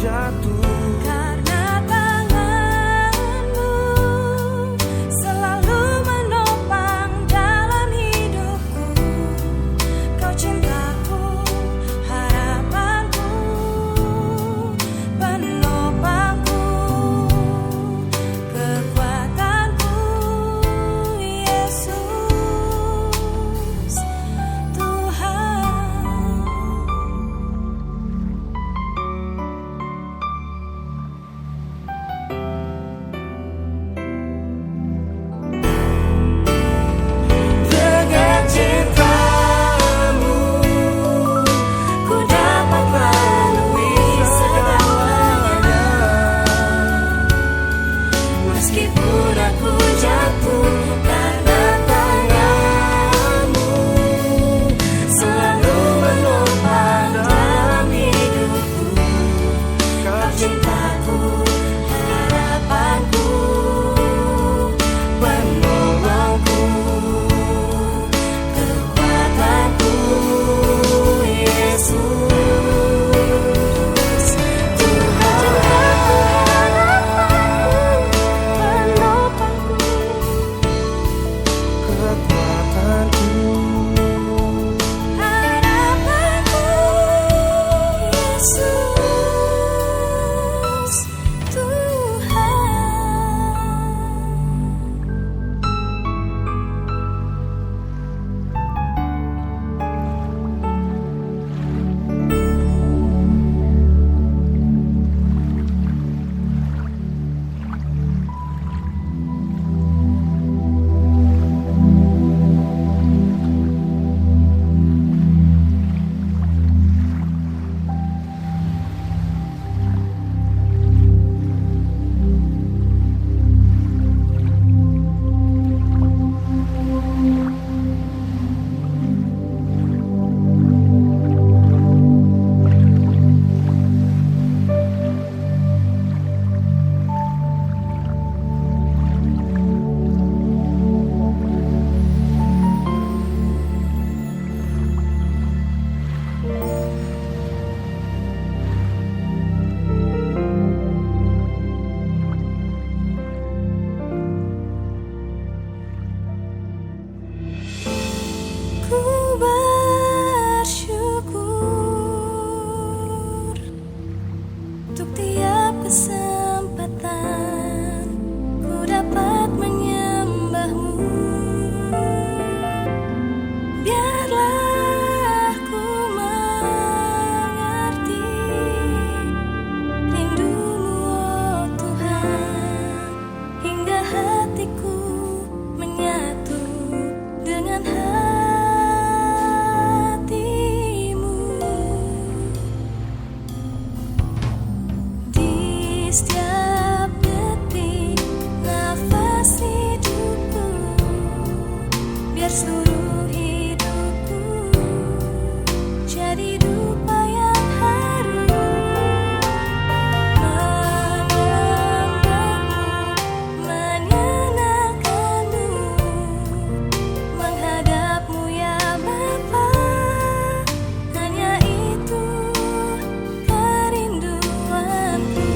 jatuh. Karena tanganmu selalu menopang dalam hidupku. Kau cintaku, harapanku, penopangku, kekuatanku, Yesus Tuhan. Dengan cintamu Ku dapat lalui segalanya. Meskipun aku jatuh, karena tanganmu selalu menopang dalam hidupku. Kau cintaku, harapanku, penolongku, kekuatanku, Yesus Tuhan. Penopangku, kekuatanku. harapanku, Yesus Tuhan. Ku bersyukur untuk tiap kesempatan ku dapat menyembahmu. Biarlah ku mengerti rindumu, oh Tuhan, hingga hatiku menyatu dengan hatimu. Di setiap detik nafas hidupku, biar seluruh hidupku jadi dupa yang harum. Menyembahmu, menyenangkanmu, menghadapmu ya Bapa, hanya itu kerinduanku.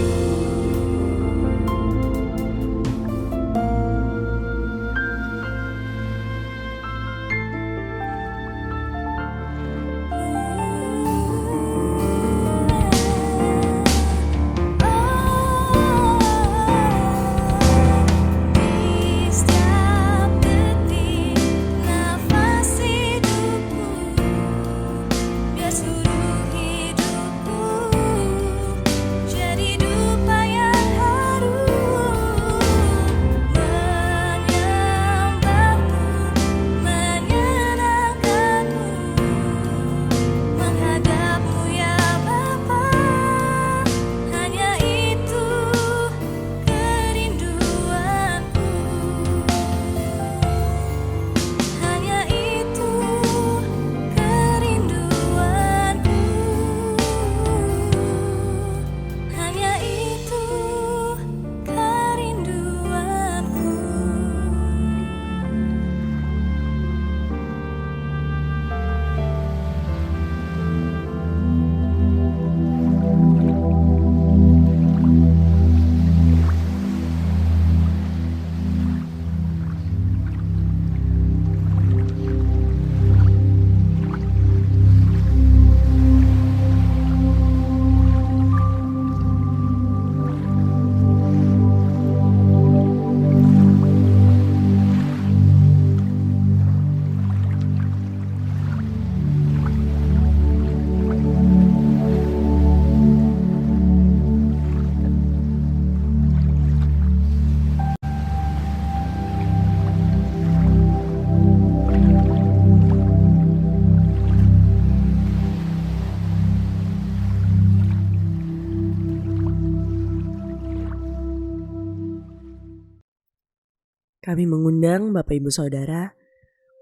Kami mengundang Bapak Ibu Saudara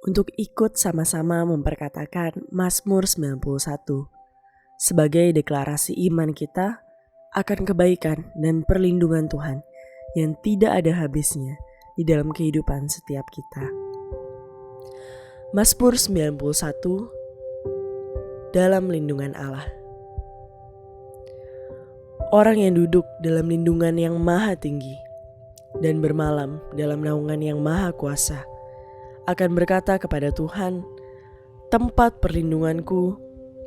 untuk ikut sama-sama memperkatakan Mazmur 91 sebagai deklarasi iman kita akan kebaikan dan perlindungan Tuhan yang tidak ada habisnya di dalam kehidupan setiap kita. Mazmur 91 dalam lindungan Allah. Orang yang duduk dalam lindungan yang maha tinggi dan bermalam dalam naungan yang maha kuasa akan berkata kepada Tuhan, tempat perlindunganku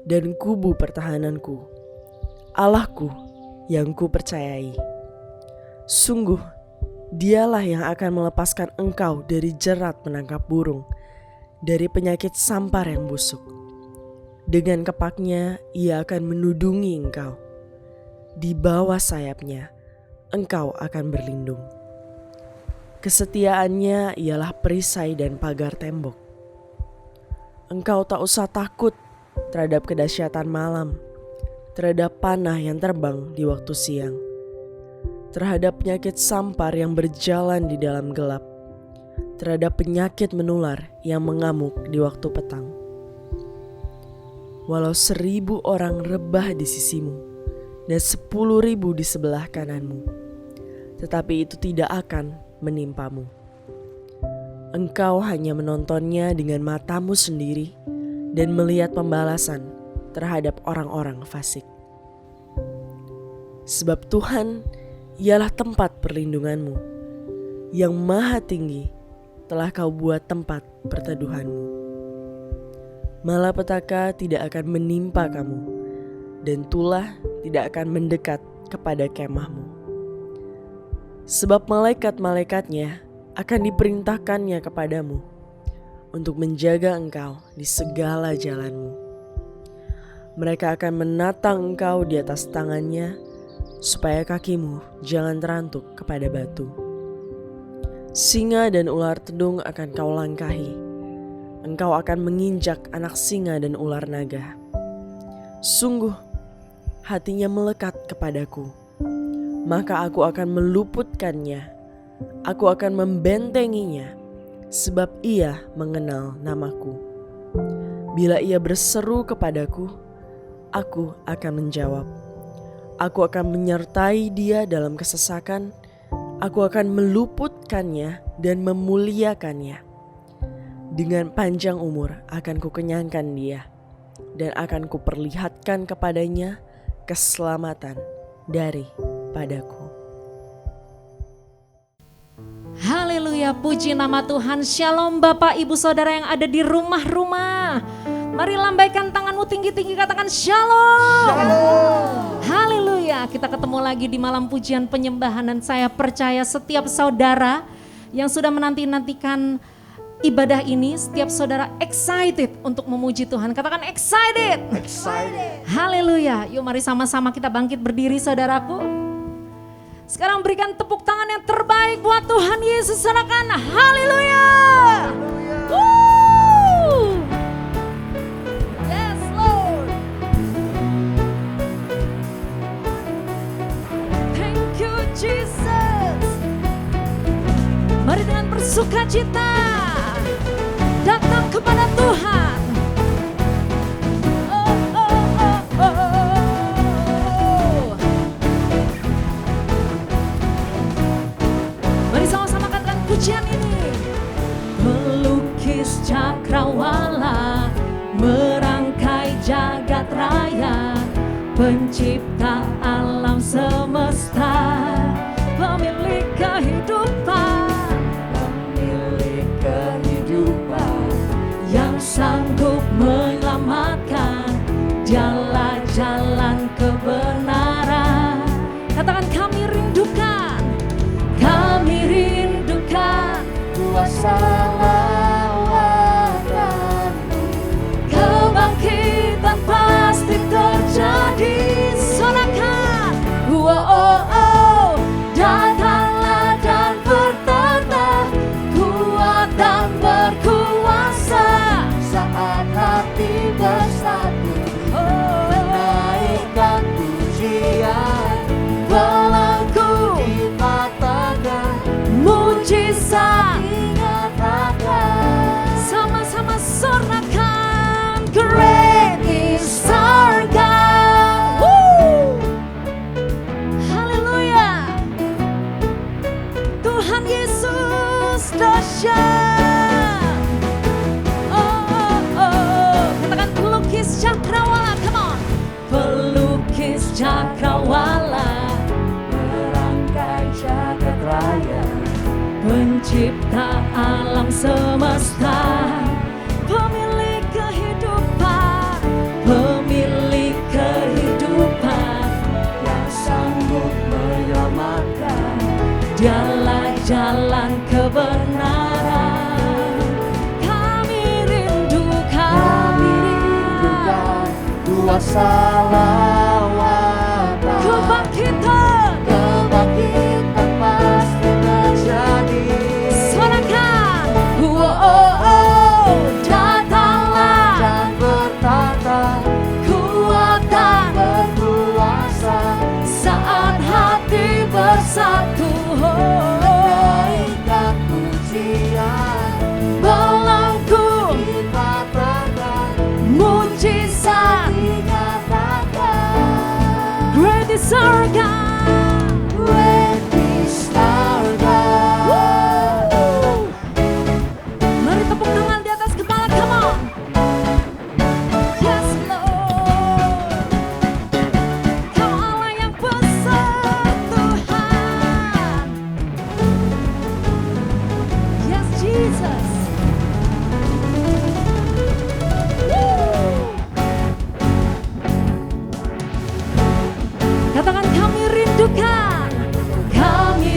dan kubu pertahananku, Allahku yang ku percayai. Sungguh, dialah yang akan melepaskan engkau dari jerat menangkap burung, dari penyakit sampar yang busuk. Dengan kepaknya ia akan menudungi engkau. Di bawah sayapnya engkau akan berlindung. Kesetiaannya ialah perisai dan pagar tembok. Engkau tak usah takut terhadap kedahsyatan malam, terhadap panah yang terbang di waktu siang, terhadap penyakit sampar yang berjalan di dalam gelap, terhadap penyakit menular yang mengamuk di waktu petang. Walau 1.000 orang rebah di sisimu dan 10.000 di sebelah kananmu, tetapi itu tidak akan menimpamu. Engkau hanya menontonnya dengan matamu sendiri dan melihat pembalasan terhadap orang-orang fasik. Sebab Tuhan ialah tempat perlindunganmu, yang maha tinggi telah kau buat tempat perteduhanmu. Malapetaka tidak akan menimpa kamu, dan tulah tidak akan mendekat kepada kemahmu. Sebab malaikat-malaikatnya akan diperintahkannya kepadamu untuk menjaga engkau di segala jalanmu. Mereka akan menatang engkau di atas tangannya, supaya kakimu jangan terantuk kepada batu. Singa dan ular tedung akan kau langkahi. Engkau akan menginjak anak singa dan ular naga. Sungguh, hatinya melekat kepadaku, maka aku akan meluputkannya. Aku akan membentenginya, sebab ia mengenal namaku. Bila ia berseru kepadaku, aku akan menjawab. Aku akan menyertai dia dalam kesesakan. Aku akan meluputkannya dan memuliakannya. Dengan panjang umur akan kukenyangkan dia, dan akan kuperlihatkan kepadanya keselamatan daripadaku. Haleluya, puji nama Tuhan. Shalom Bapak Ibu Saudara yang ada di rumah-rumah. Mari lambaikan tanganmu tinggi-tinggi, katakan shalom. Shalom. Haleluya, kita ketemu lagi di malam pujian penyembahan, dan saya percaya setiap saudara yang sudah menanti-nantikan ibadah ini, setiap saudara excited untuk memuji Tuhan. Katakan excited. Excited. Haleluya. Yuk mari sama-sama kita bangkit berdiri saudaraku. Sekarang berikan tepuk tangan yang terbaik buat Tuhan Yesus. Serahkan. Haleluya. Yes Lord. Thank you Jesus. Mari dengan bersukacita datang kepada Tuhan. Oh, oh, oh, oh. Mari sama-sama katakan pujian ini. Melukis cakrawala, merangkai jagat raya, pencipta alam semesta, pemilik kehidupan, yang sanggup menyelamatkan, dialah jalan kebenaran. Katakan kami rindukan kuasa lawatanmu. Kebangkitan pasti terjadi. Sorakan, oh, oh, oh. Datanglah dan bertata, kuat dan berkuasa. Saat hati bersatu, menaikkan pujian, belenggu dipatahkan, mujizat pengawala merangkai jagat raya, pencipta alam semesta, pemilik kehidupan, pemilik kehidupan, yang sanggup menyelamatkan. Dialah jalan kebenaran. Kami rindukan kuasa lawatan, kebangkitan pasti terjadi. suarakan. Oh, datanglah Dan bertata kuatan berkuasa, saat hati bersatu. menaikkan pujian, Belenggu dikatakan, mujizat, dinyatakan. great is our God. Great is our God. Mari tepuk tangan di atas kepala, come on. Yes Lord, Kau Allah yang besar Tuhan. Yes Jesus. Katakan kami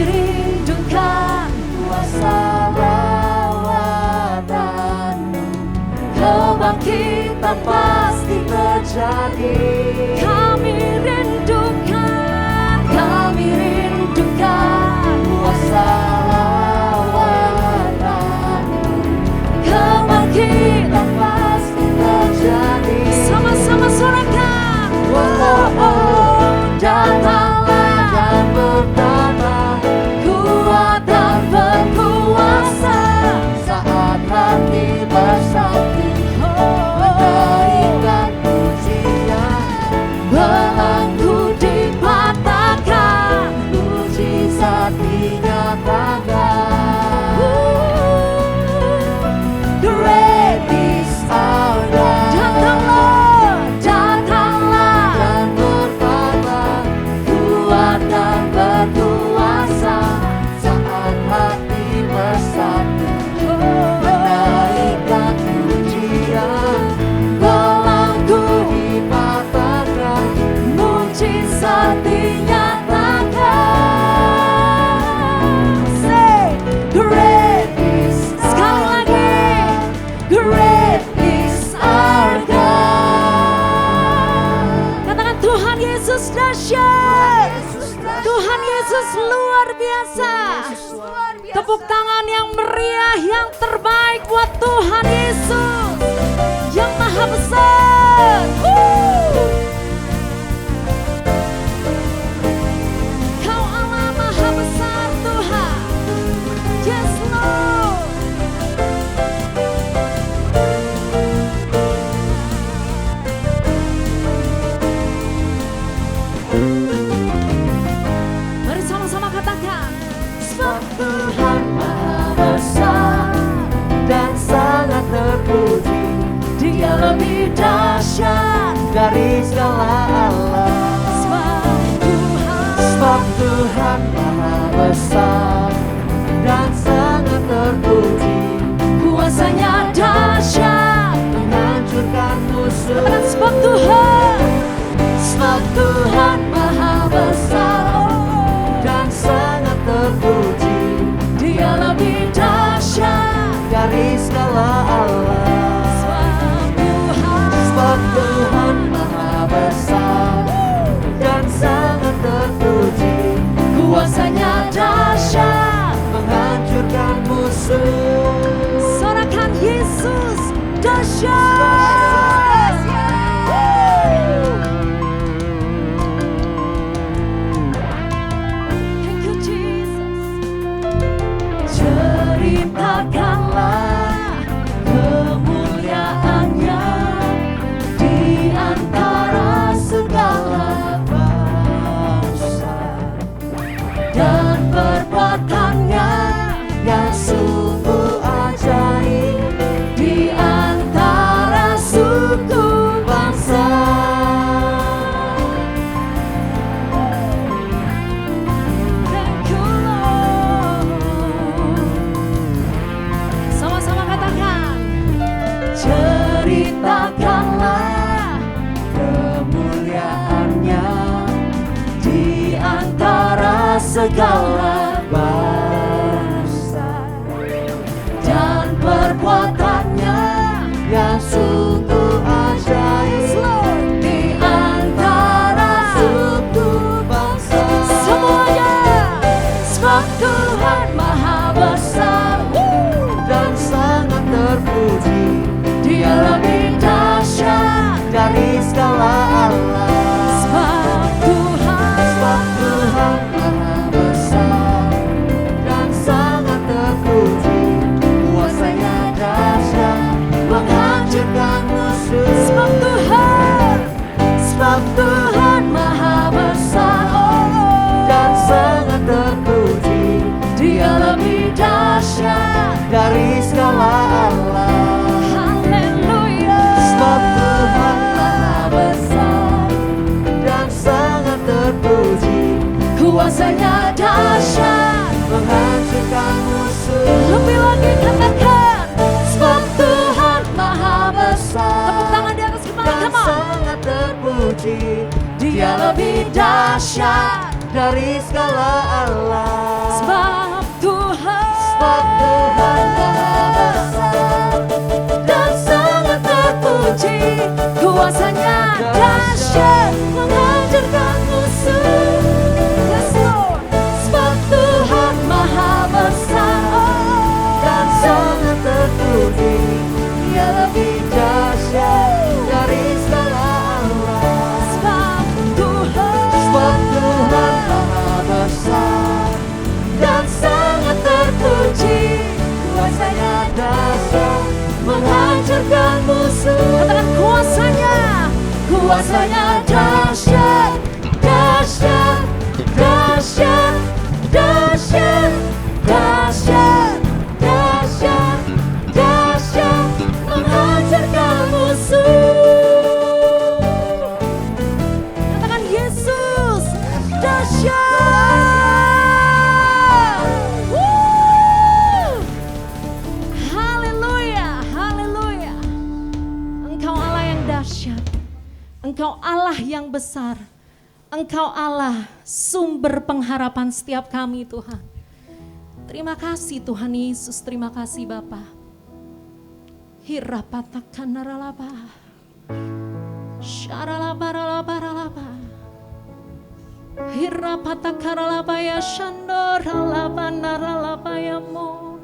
rindukan Kuasa lawatan-Mu, kebangkitan pasti terjadi. kami rindukan Kuasa lawatan-Mu, kebangkitan pasti terjadi. sama-sama suarakan. Datanglah Dan bertata kuatan berkuasa, saat hati bersatu, menaikkan pujian, belenggu dipatahkan, mujizat dinyatakan. Great is our God. datanglah Dan bertata kuat dan berkuasa, saat hati bersatu, menaikkan pujian, belenggu dipatahkan, mujizat dinyatakan. Say, great is sekali lagi, great is our God. Katakan Tuhan Yesus dahsyat, Tuhan Yesus luar biasa. Tepuk tangan yang meriah, yang terbaik buat Tuhan Yesus yang maha besar. Kau Allah maha besar Tuhan. Yes Lord. Mari sama-sama katakan, sebab Tuhan Maha Besar dan sangat terpuji, Dia lebih dahsyat. dari segala alam. Sebab Tuhan Maha Besar dan sangat terpuji, Kuasanya dahsyat. menghancurkan musuh. Katakan sebab Tuhan. Sebab Tuhan Maha Besar dan sangat terpuji, Dia lebih dahsyat. dari segala alam. Sebab Tuhan Maha Besar dan sangat terpuji, Kuasanya dahsyat. menghancurkan musuh. Sorakan Yesus dahsyat. Thank you Jesus. Ceritakanlah kemuliaannya di antara segala bangsa, dan perbuatannya yang sungguh ajaib di antara di antara segala bangsa, dan perbuatannya yang sungguh ajaib di antara suku bangsa. Semuanya. Sebab Tuhan maha besar dan sangat terpuji, Dia lebih dahsyat dari segala Allah. Sebab Tuhan maha besar dan sangat terpuji, kuasanya dahsyat menghancurkan musuh. Sebab Tuhan maha besar dan sangat terpuji, Dia lebih dahsyat dari segala Allah. haleluya. Sebab Tuhan maha besar dan sangat terpuji, kuasanya dahsyat menghancurkan musuh. Lebih lagi katakan, Sebab Tuhan maha besar, tepuk tangan di atas kepala, dan come on. sangat terpuji, Dia lebih dahsyat dari segala Allah. Sebab Tuhan, Sebab Tuhan maha besar dan sangat terpuji, kuasanya dahsyat menghancurkan musuh. yes Lord. Sebab Tuhan maha besar dan sangat terpuji, Dia lebih dahsyat dari segala Allah. Sebab Tuhan, Sebab Tuhan maha besar dan sangat terpuji, kuasanya dahsyat menghancurkan musuh. katakan kuasanya. Kuasanya dahsyat, dahsyat, dahsyat, dahsyat, dahsyat, dahsyat, dahsyat, menghancurkan musuh. Katakan Yesus, dahsyat. Woo! Haleluya, haleluya. Engkau Allah yang dahsyat. Engkau Allah yang besar. Engkau Allah sumber pengharapan setiap kami Tuhan. Terima kasih Tuhan Yesus, terima kasih Bapa. Hirapatakan naralaba. Syaralabaralabaralaba. Hirapatakaralaba ya shandoralaba naralaba ya mo.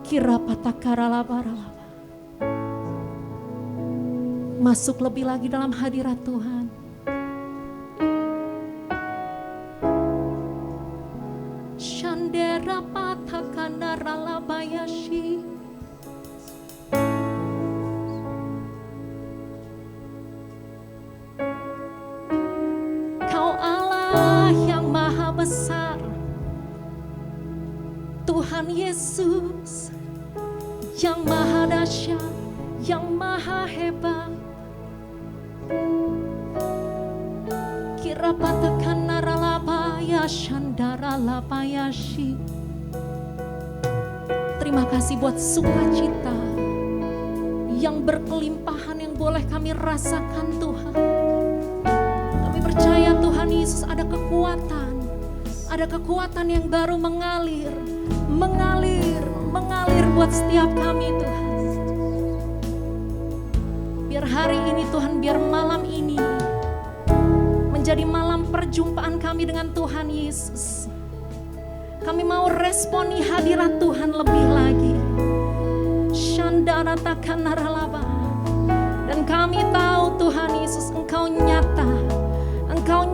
Kirapatakaralabaralaba. Masuk lebih lagi dalam hadirat Tuhan. Shandera patakanaralaba yashi. Kau Allah yang maha besar, Tuhan Yesus yang maha dahsyat, yang maha hebat. Kirapatakan naralabaya shandara labayashi. Terima kasih buat sukacita yang berkelimpahan yang boleh kami rasakan Tuhan. Kami percaya Tuhan Yesus ada kekuatan yang baru mengalir buat setiap kami Tuhan. Biar hari ini Tuhan, biar malam ini menjadi malam perjumpaan kami dengan Tuhan Yesus. Kami mau responi hadirat Tuhan lebih lagi. Shandana takan naralaba. Dan kami tahu Tuhan Yesus, Engkau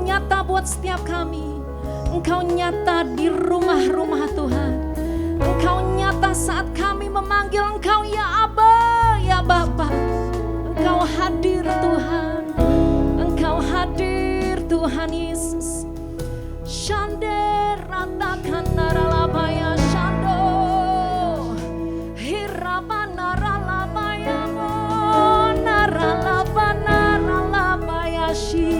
nyata buat setiap kami. Engkau nyata di rumah-rumah Tuhan. Engkau nyata saat kami memanggil Engkau ya Aba, ya Bapa. Engkau hadir Tuhan. Engkau hadir Tuhan Yesus. Shander ratakan naralabaya shando. Hiraba naralabaya mo. Naralaba naralabaya shi.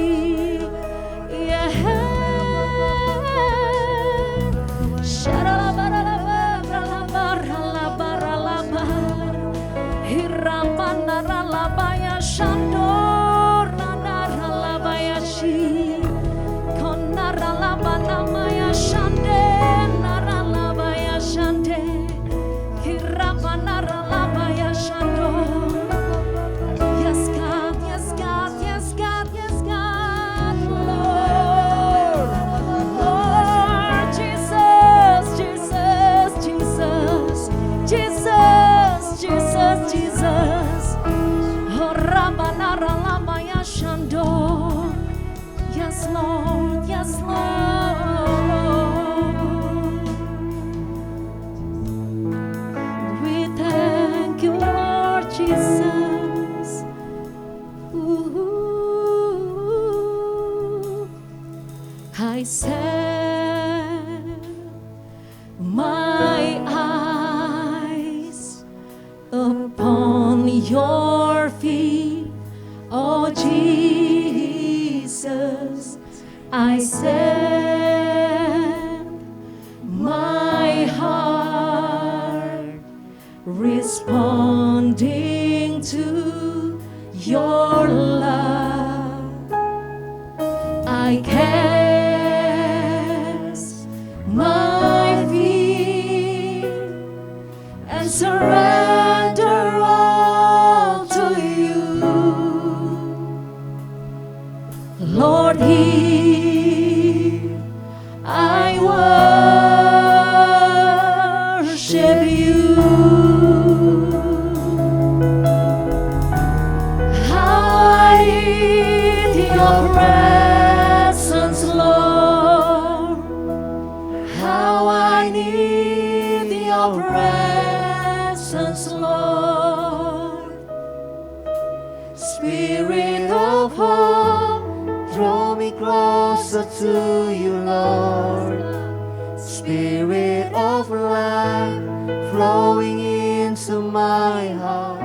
Hirapa naralabaya shandor naralabaya shi. I set my eyes upon your feet, oh Jesus. I set my heart responding to your love. I cast my fear and surrender all to you. Lord, here I worship you. How I need your presence, Lord. How I need your presence, Lord. Spirit of hope, draw me closer to you, Lord. Spirit of life, flowing into my heart.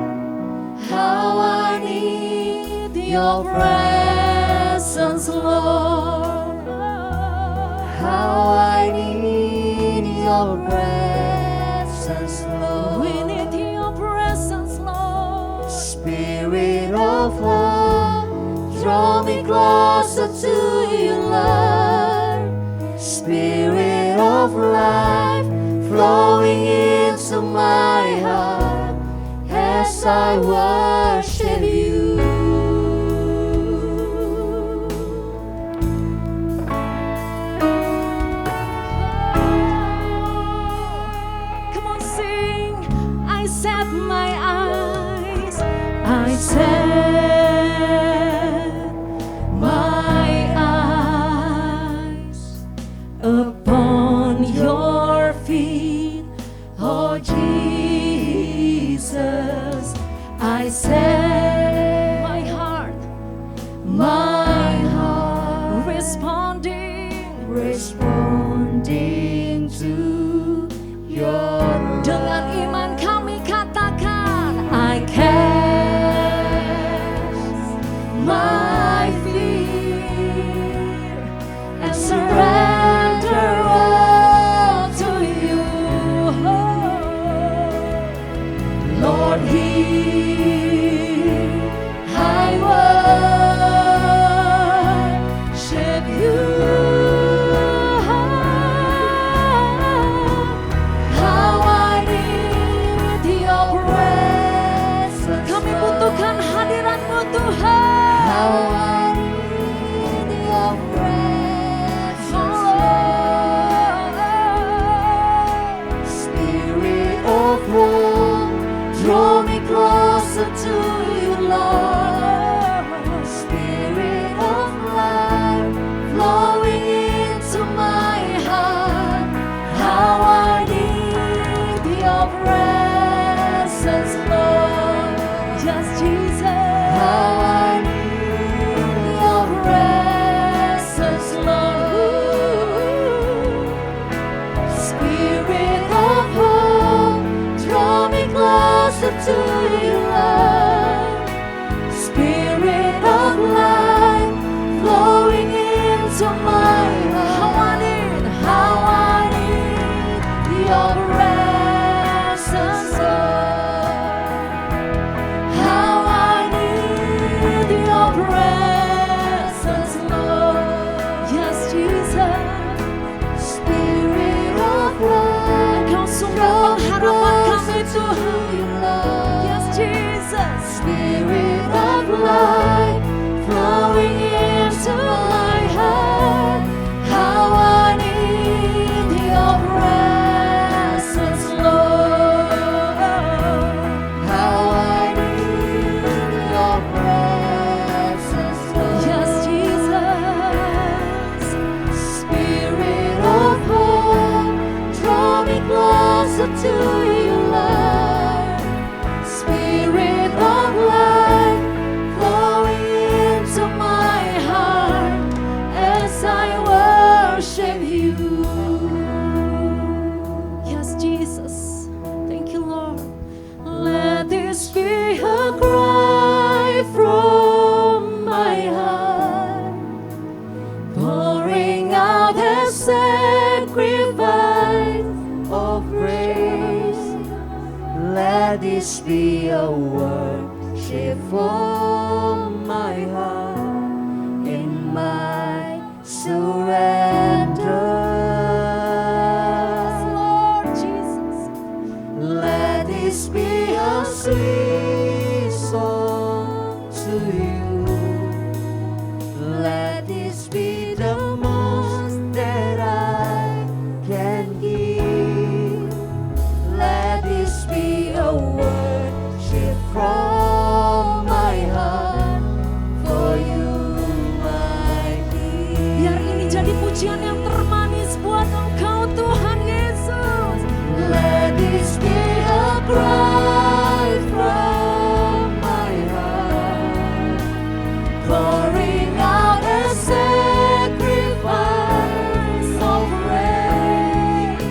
How I need your presence, Lord. How I need your presence, Lord. We need your presence, Lord. Spirit of hope, draw me closer to you, Lord. Spirit of life, flowing into my heart as I worship you. Come on, sing. I set my eyes. I set my eyes upon your feet, oh Jesus. I set my heart responding to your dengan iman kami katakan, I cast my fear and surrender all to you. Lord, here I worship you. How I need your presence. Kami butuhkan hadirat-Mu, Tuhan. How I need your presence, Lord. Spirit of hope, draw me closer to you, Lord. Spirit of life, flowing into my heart. How I need your presence, Lord. Yes, Jesus. How I need your presence, Lord. Spirit of hope, draw me closer to you, Lord. Spirit of life, flowing into my heart. How I need your presence, Lord. How I need your presence, Lord. Yes, Jesus. Spirit of life, Engkau sungguh pengharapan kami, Tuhan. you, Lord. Yes, Jesus. Spirit of life, flowing into my heart. How I need your presence, Lord. How I need your presence, Lord. Yes, Jesus. Spirit of hope, draw me closer to you, Lord. Spirit of life, flowing pouring out a sacrifice of praise. Let this be a worship from my heart in my surrender. Lord Jesus. Let this be a sweet song to you. Let this be the most that I can give. Let this be a worship from my heart for you, my King. Biar ini jadi pujian yang termanis buat Engkau Tuhan Yesus. Let this be a cry from my heart, pouring out a sacrifice of praise.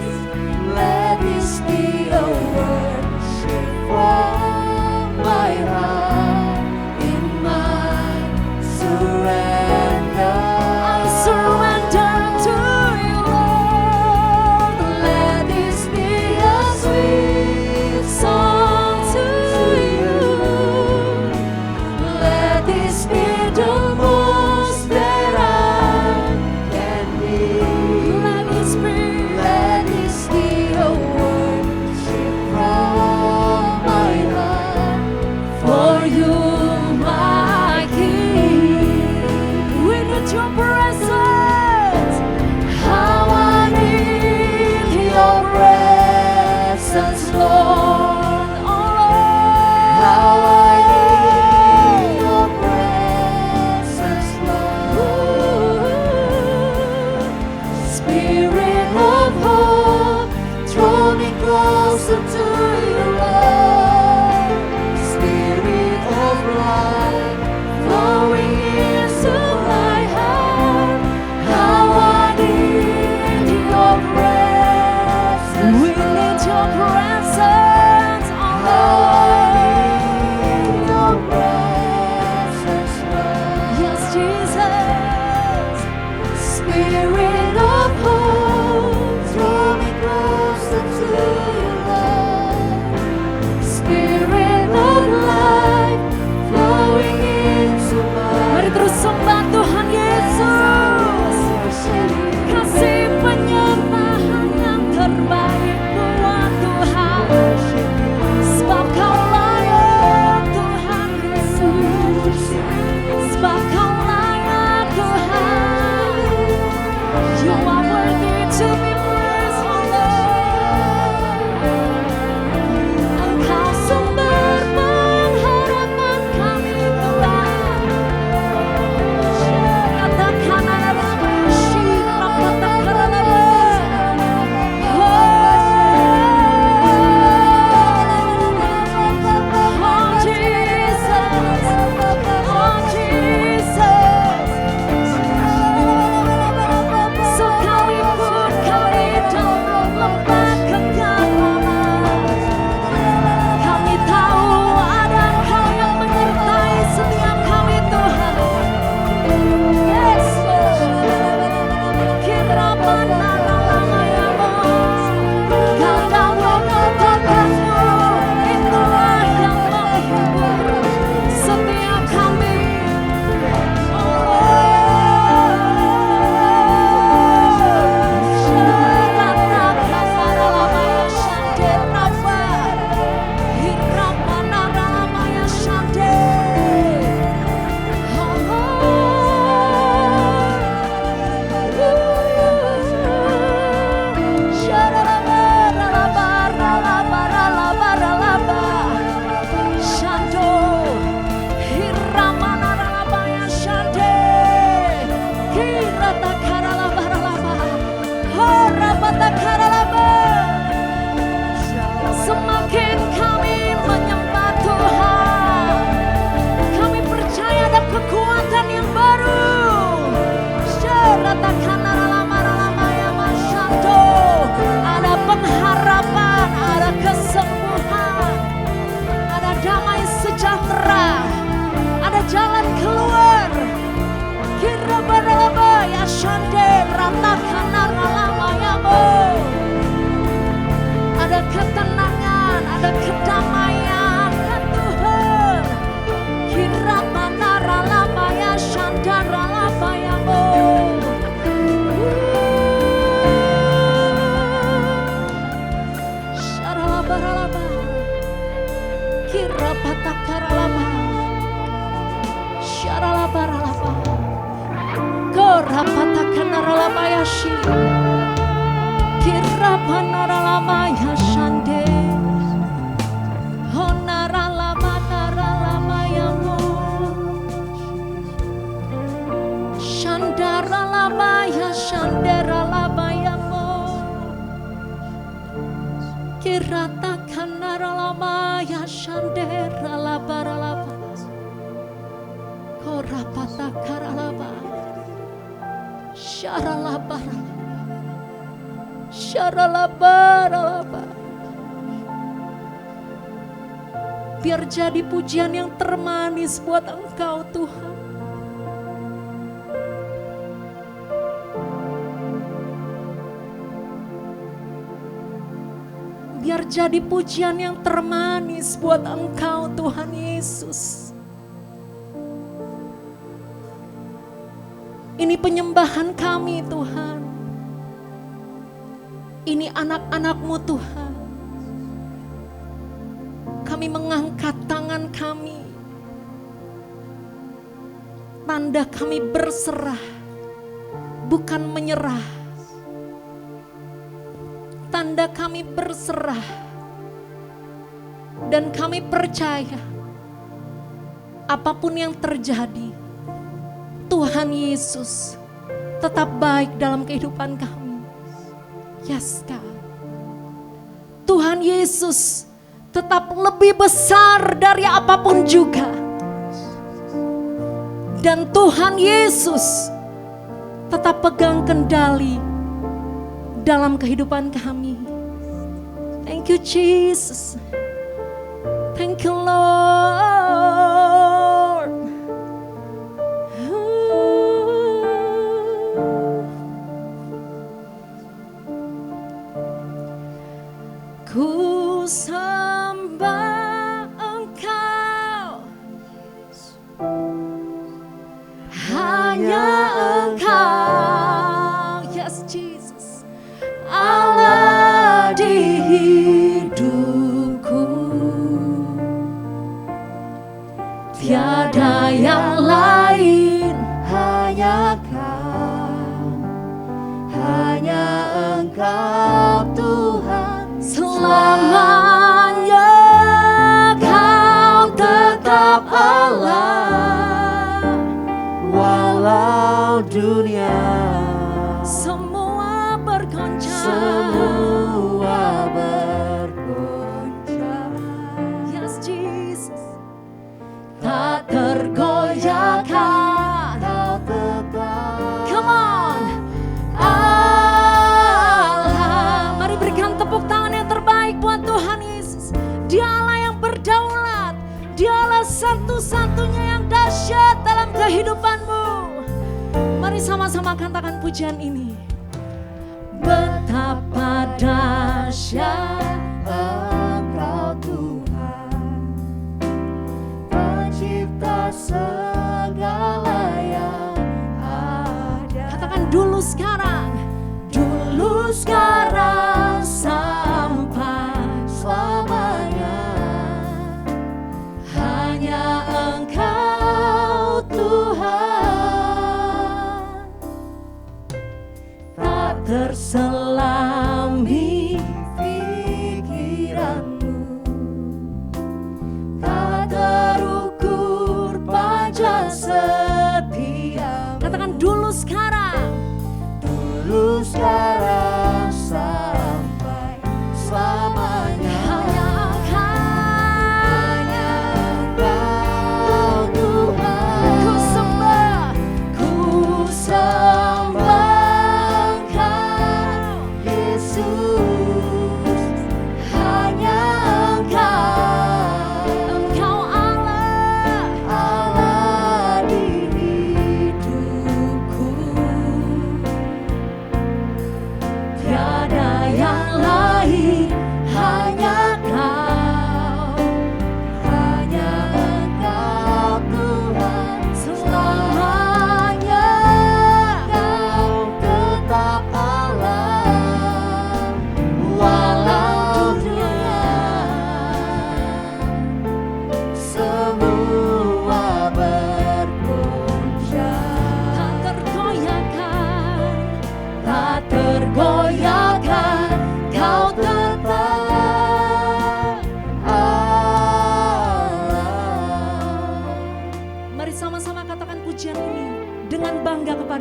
Let this be a worship from my heart in my surrender. I surrender to you, Lord. Let this be a sweet song to you. Let this be the most that I can give. Let this be. Let this be a worship from my heart for you, my King. We need your presence. How I need your presence, Lord. Oh Lord. How I need your presence, Lord. Spirit of hope, draw me closer to you, Lord. Spirit of life, flowing into my heart. How I need your presence, We need your Lord. presence, oh How I Lord. need your presence, Lord. Yes, Jesus. Spirit of hope, draw me closer to you, Lord. Spirit of life, flowing into Mari my terus sembah Tuhan Yesus. Kasih penyertaan yang terbaik buat Tuhan. Sebab Kau layak Tuhan Yesus. Sebab Kau layak Tuhan. You are worthy to be praised, oh Lord. Engkau sumber pengharapan kami Tuhan. Katakan jalan keluar. Kira baralaba ya shande. Bayashi Kirapanara Lamaya Shande Honara Lamanara Lamayamu Shandara Lamaya Shandera Lamayamu Kirata Kanara Lamaya Shandera Labara Lama Korapata Karalaba Sharalabara Sharalabaralaba. Biar jadi pujian yang termanis buat Engkau Tuhan. Biar jadi pujian yang termanis buat Engkau Tuhan Yesus. Ini penyembahan kami Tuhan. Ini anak-anak-Mu Tuhan. Kami mengangkat tangan kami. Tanda kami berserah, bukan menyerah. Tanda kami berserah. Dan kami percaya, apapun yang terjadi, Tuhan Yesus tetap baik dalam kehidupan kami. Yes, God. Tuhan Yesus tetap lebih besar dari apapun juga. Dan Tuhan Yesus tetap pegang kendali dalam kehidupan kami. Thank you Jesus. Thank you Lord. Ku sembah Engkau, hanya Engkau, yes Jesus, Allah di hidupku. Tiada yang lain, hanya Kau, hanya Engkau Tuhan. Selamanya Kau tetap Allah. Walau dunia Semua bergoncang, semua bergoncang, yes Jesus, tak tergoyahkan. Kau tetap Come on, Allah. Mari berikan tepuk tangan yang terbaik buat Tuhan Yesus. Dia Allah yang berdaulat. Dia Allah satu-satunya yang dahsyat dalam kehidupanmu. Mari sama-sama katakan pujian ini. Betapa dahsyat Engkau Tuhan, pencipta segala yang ada. Katakan dulu sekarang, dulu sekarang sampai Selamanya hanya Engkau Tuhan, tak terselami pikiranmu, tak terukur panjang setia. Katakan dulu sekarang, Dulu sekarang sampai selamanya hanya Engkau Tuhan. Ku sembah Ku sembah Engkau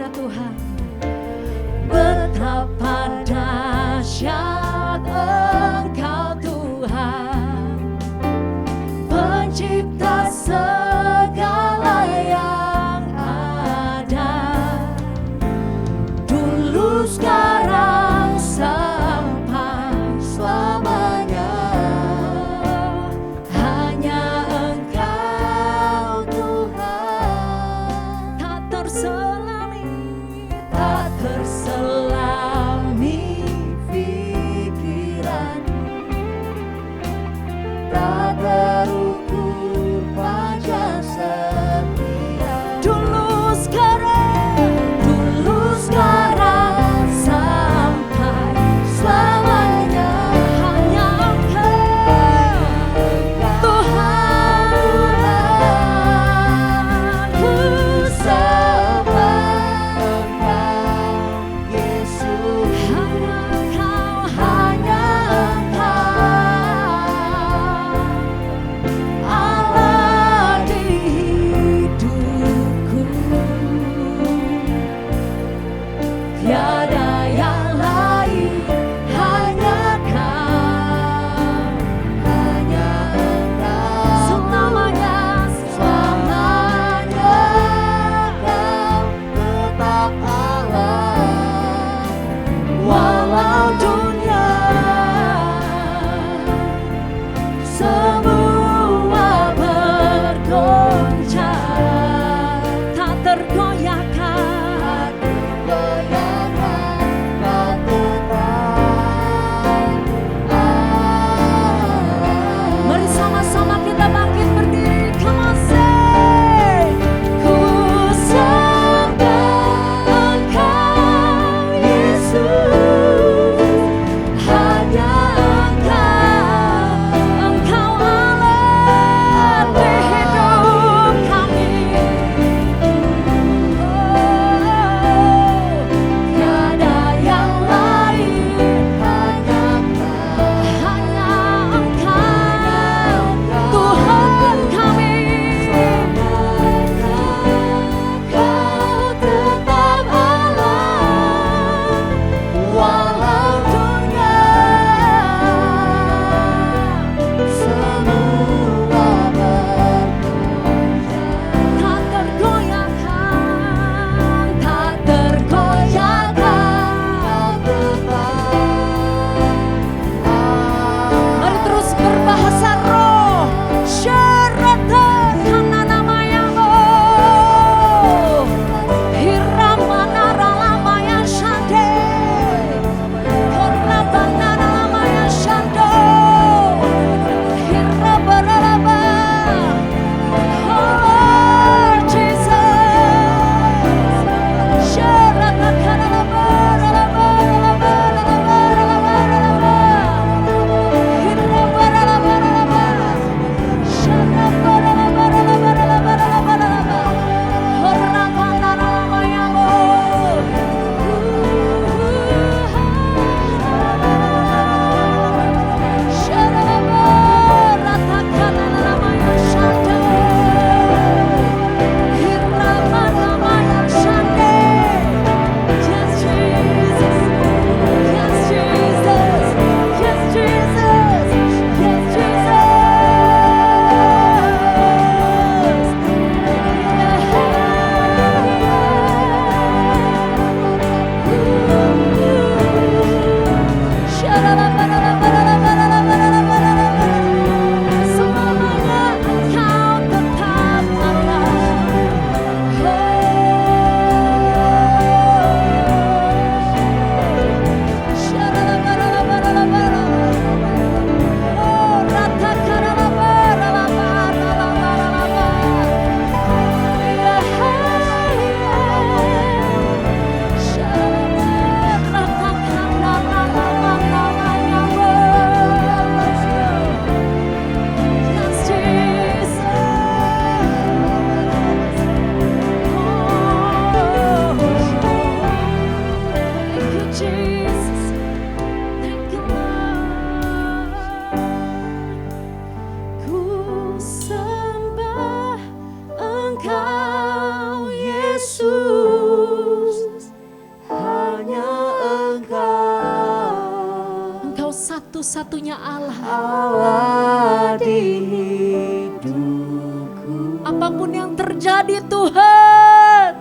Haleluya Tuhan. Betapa dahsyat Engkau Tuhan, pencipta segala yang ada, dulu sekarang sampai selamanya. Hanya Engkau Tuhan, tak terselami pikiran, tak terukur panjang setia. Dulu sekarang sampai selamanya. Hanya Engkau Tuhan, ku sembah Engkau Yesus. satu-satunya Allah. Allah di hidupku, Apapun yang terjadi Tuhan,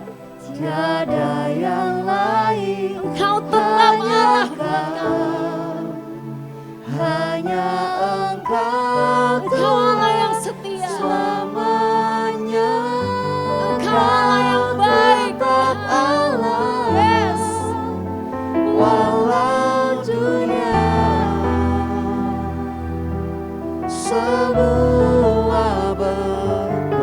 tiada yang lain, Engkau tetap Allah. hanya Engkau Engkau Allah yang setia. selamanya. Engkau Allah yang baik. Tetap Allah, Yes. walau dunia semua bergoncang,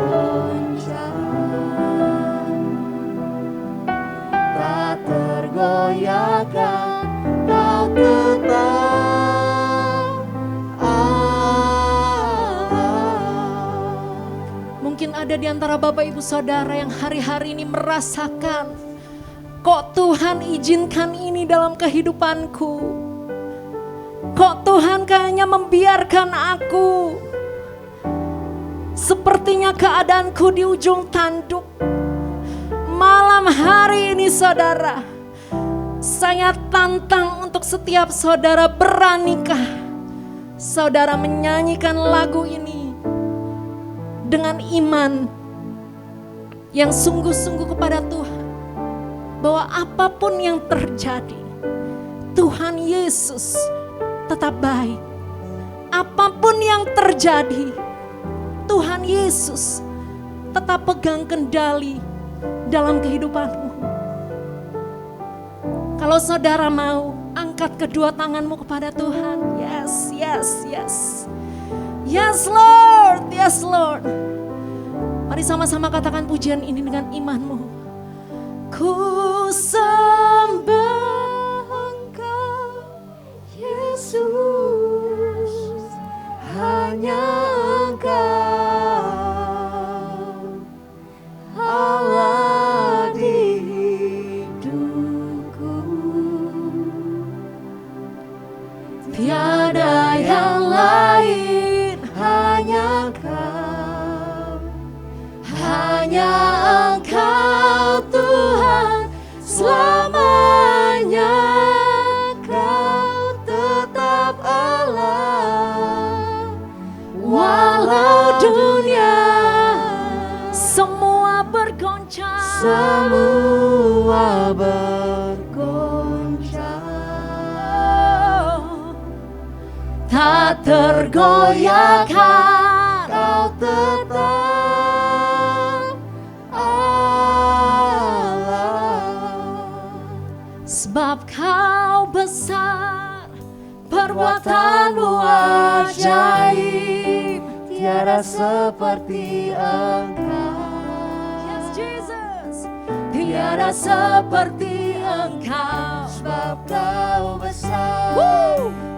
tak tergoyahkan, Kau tetap Allah. Mungkin ada di antara Bapak Ibu Saudara yang hari-hari ini merasakan, kok Tuhan izinkan ini dalam kehidupanku? Kok Tuhan kayaknya membiarkan aku? Sepertinya keadaanku di ujung tanduk. Malam hari ini saudara, saya tantang untuk setiap saudara, beranikah saudara menyanyikan lagu ini dengan iman yang sungguh-sungguh kepada Tuhan, bahwa apapun yang terjadi, Tuhan Yesus tetap baik. Apapun yang terjadi, Tuhan Yesus tetap pegang kendali dalam kehidupanmu. Kalau saudara mau, angkat kedua tanganmu kepada Tuhan. Yes, yes, yes. Yes Lord, yes Lord. Mari sama-sama katakan pujian ini dengan imanmu. Ku sembah Engkau, Yesus, hanya Engkau Allah di hidupku, tiada yang lain, hanya Engkau, hanya Engkau Tuhan selamanya. Kau tetap Allah, walau dunia semua bergoncang. semua bergoncang, tak tergoyahkan, Kau tetap Allah. Sebab Kau besar, perbuatanmu ajaib. Tiada seperti Engkau, Yes Jesus, tiada seperti Engkau. sebab Kau besar,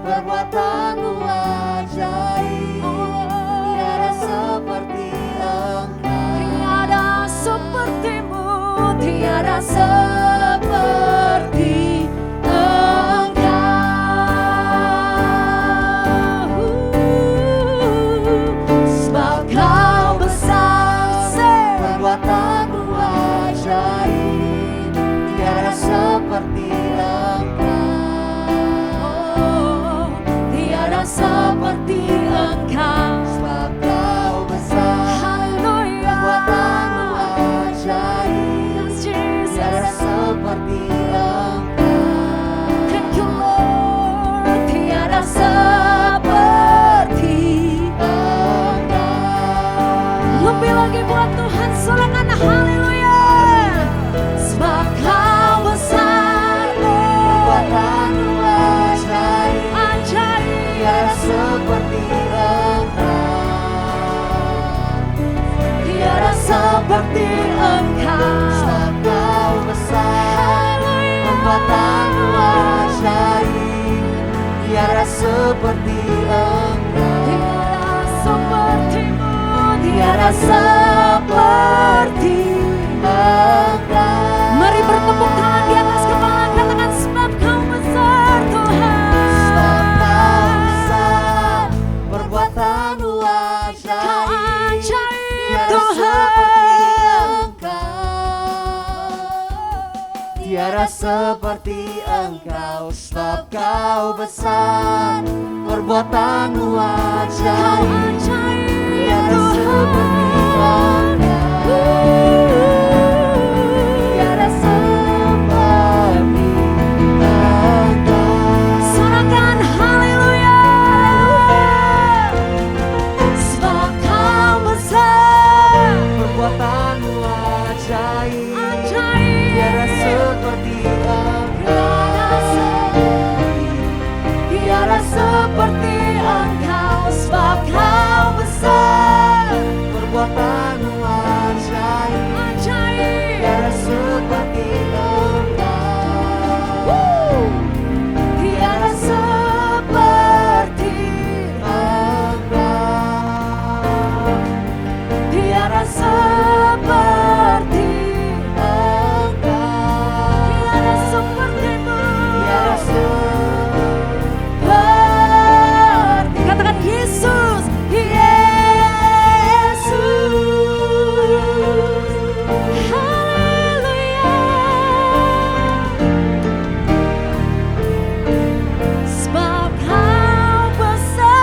perbuatanmu ajaib. Tiada seperti Engkau, Tiada sepertimu, tiada seperti Engkau. Sebab Kau besar, perbuatanmu ajaib. Tiada seperti Engkau, tiada seperti Engkau. sebab Kau besar, Haleluya. perbuatanmu ajaib. Yes Jesus. Tiada seperti Engkau, Thank you Lord, tiada seperti Engkau. lebih lagi buat Tuhan sorangan haleluya. Sebab Kau besar, Perbuatanmu ajaib. ajaib. Tiada seperti Engkau, Tiada seperti Engkau. sebab Kau besar, Haleluya. perbuatanmu ajaib. Tiada seperti Engkau, Tiada sepertimu, tiada seperti Engkau. Mari bertepuk tangan di atas kepala, katakan sebab Kau besar Tuhan. Sebab Kau besar, perbuatanmu Kau ajaib. ajaib Tiada Tuhan. seperti Engkau, tiada seperti Engkau, sebab Kau besar, perbuatanmu ajaib. Tiada seperti tiada seperti Engkau. Sorakan haleluya. Sebab Kau besar, Perbuatanmu ajaib. Tiada seperti Engkau. tiada seperti Engkau, sebab Kau besar, Perbuatanmu ajaib. ajaib. Tiada seperti Engkau. Tiada seperti Engkau. Tiada seperti Engkau. Tiada seperti-Mu. Tiada Seperti. Katakan Yesus, Yesus. Haleluya. Sebab Kau besar.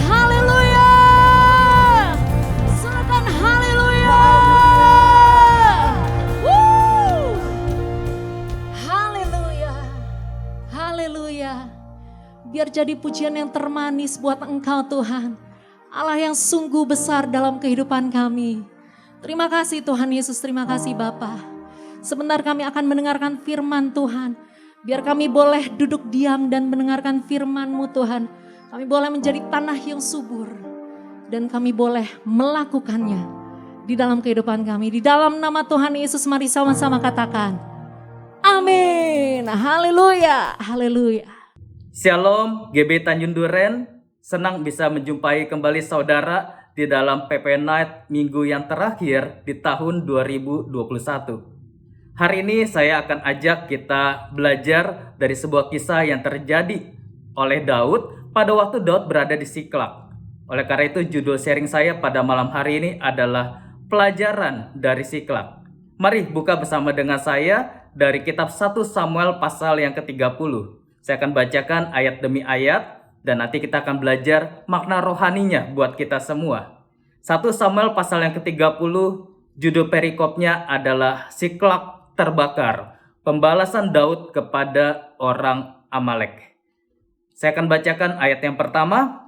Haleluya. Sorakan haleluya. Woo. Haleluya. Haleluya. Biar jadi pujian yang termanis buat Engkau Tuhan. Allah yang sungguh besar dalam kehidupan kami. Terima kasih Tuhan Yesus, terima kasih Bapa. Sebentar kami akan mendengarkan firman Tuhan. Biar kami boleh duduk diam dan mendengarkan firman-Mu Tuhan. Kami boleh menjadi tanah yang subur. Dan kami boleh melakukannya di dalam kehidupan kami. Di dalam nama Tuhan Yesus mari sama-sama katakan. Amin. Haleluya. Haleluya. Shalom GB Tanjung Duren, senang bisa menjumpai kembali saudara di dalam PP Night minggu yang terakhir di tahun 2021. Hari ini saya akan ajak kita belajar dari sebuah kisah yang terjadi oleh Daud pada waktu Daud berada di Siklak. Oleh karena itu judul sharing saya pada malam hari ini adalah pelajaran dari Siklak. Mari buka bersama dengan saya dari kitab 1 Samuel pasal yang ke-30. Saya akan bacakan ayat demi ayat dan nanti kita akan belajar makna rohaninya buat kita semua. 1 Samuel pasal yang ke-30, judul perikopnya adalah Siklak terbakar, pembalasan Daud kepada orang Amalek. Saya akan bacakan ayat yang pertama.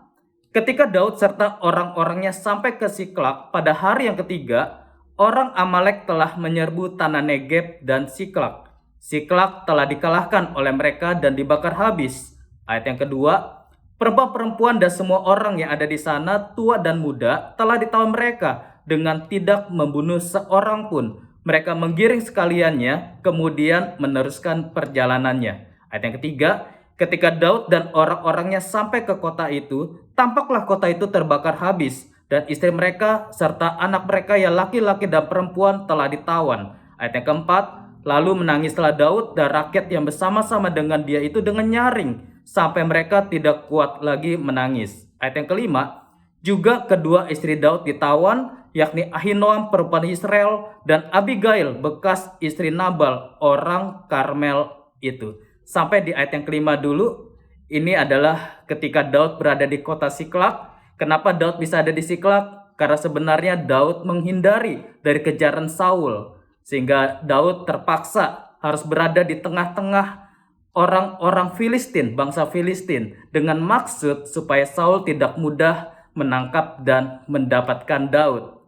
Ketika Daud serta orang-orangnya sampai ke Siklak pada hari yang ketiga, orang Amalek telah menyerbu tanah Negeb dan Siklak. Siklak telah dikalahkan oleh mereka dan dibakar habis. Ayat yang kedua, perempuan dan semua orang yang ada di sana, tua dan muda, telah ditawan mereka dengan tidak membunuh seorang pun. Mereka menggiring sekaliannya, kemudian meneruskan perjalanannya. Ayat yang ketiga, ketika Daud dan orang-orangnya sampai ke kota itu, tampaklah kota itu terbakar habis, dan istri mereka serta anak mereka yang laki-laki dan perempuan telah ditawan. Ayat yang keempat, lalu menangislah Daud dan rakyat yang bersama-sama dengan dia itu dengan nyaring, sampai mereka tidak kuat lagi menangis. Ayat yang kelima, juga kedua istri Daud ditawan, yakni Ahinoam perempuan Israel dan Abigail bekas istri Nabal orang Karmel itu. Sampai di ayat yang kelima dulu, ini adalah ketika Daud berada di kota Siklak. Kenapa Daud bisa ada di Siklak? Karena sebenarnya Daud menghindari dari kejaran Saul. Sehingga Daud terpaksa harus berada di tengah-tengah orang-orang Filistin, bangsa Filistin. Dengan maksud supaya Saul tidak mudah menangkap dan mendapatkan Daud.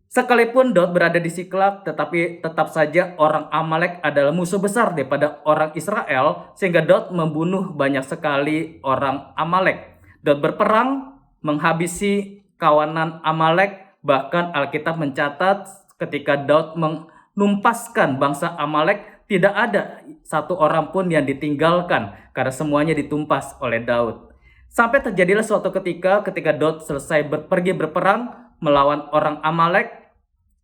Sekalipun Daud berada di Siklak, tetapi tetap saja orang Amalek adalah musuh besar daripada orang Israel. Sehingga Daud membunuh banyak sekali orang Amalek. Daud berperang, menghabisi kawanan Amalek. Bahkan Alkitab mencatat ketika Daud menumpaskan bangsa Amalek, tidak ada satu orang pun yang ditinggalkan karena semuanya ditumpas oleh Daud. Sampai terjadilah suatu ketika Daud selesai pergi berperang melawan orang Amalek,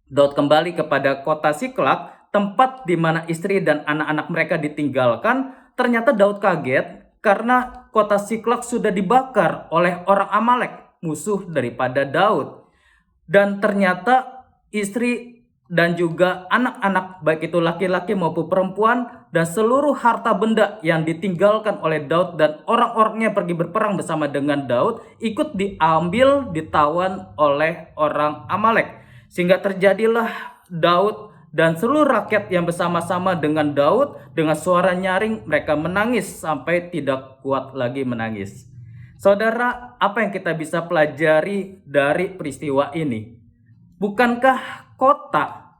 Daud kembali kepada kota Siklak, tempat di mana istri dan anak-anak mereka ditinggalkan. Ternyata Daud kaget karena kota Siklak sudah dibakar oleh orang Amalek, musuh daripada Daud. Dan ternyata istri, dan juga anak-anak, baik itu laki-laki maupun perempuan, dan seluruh harta benda yang ditinggalkan oleh Daud dan orang-orangnya pergi berperang bersama dengan Daud, ikut diambil, ditawan oleh orang Amalek. Sehingga terjadilah Daud dan seluruh rakyat yang bersama-sama dengan Daud, dengan suara nyaring mereka menangis sampai tidak kuat lagi menangis. Saudara, apa yang kita bisa pelajari dari peristiwa ini? Bukankah kota,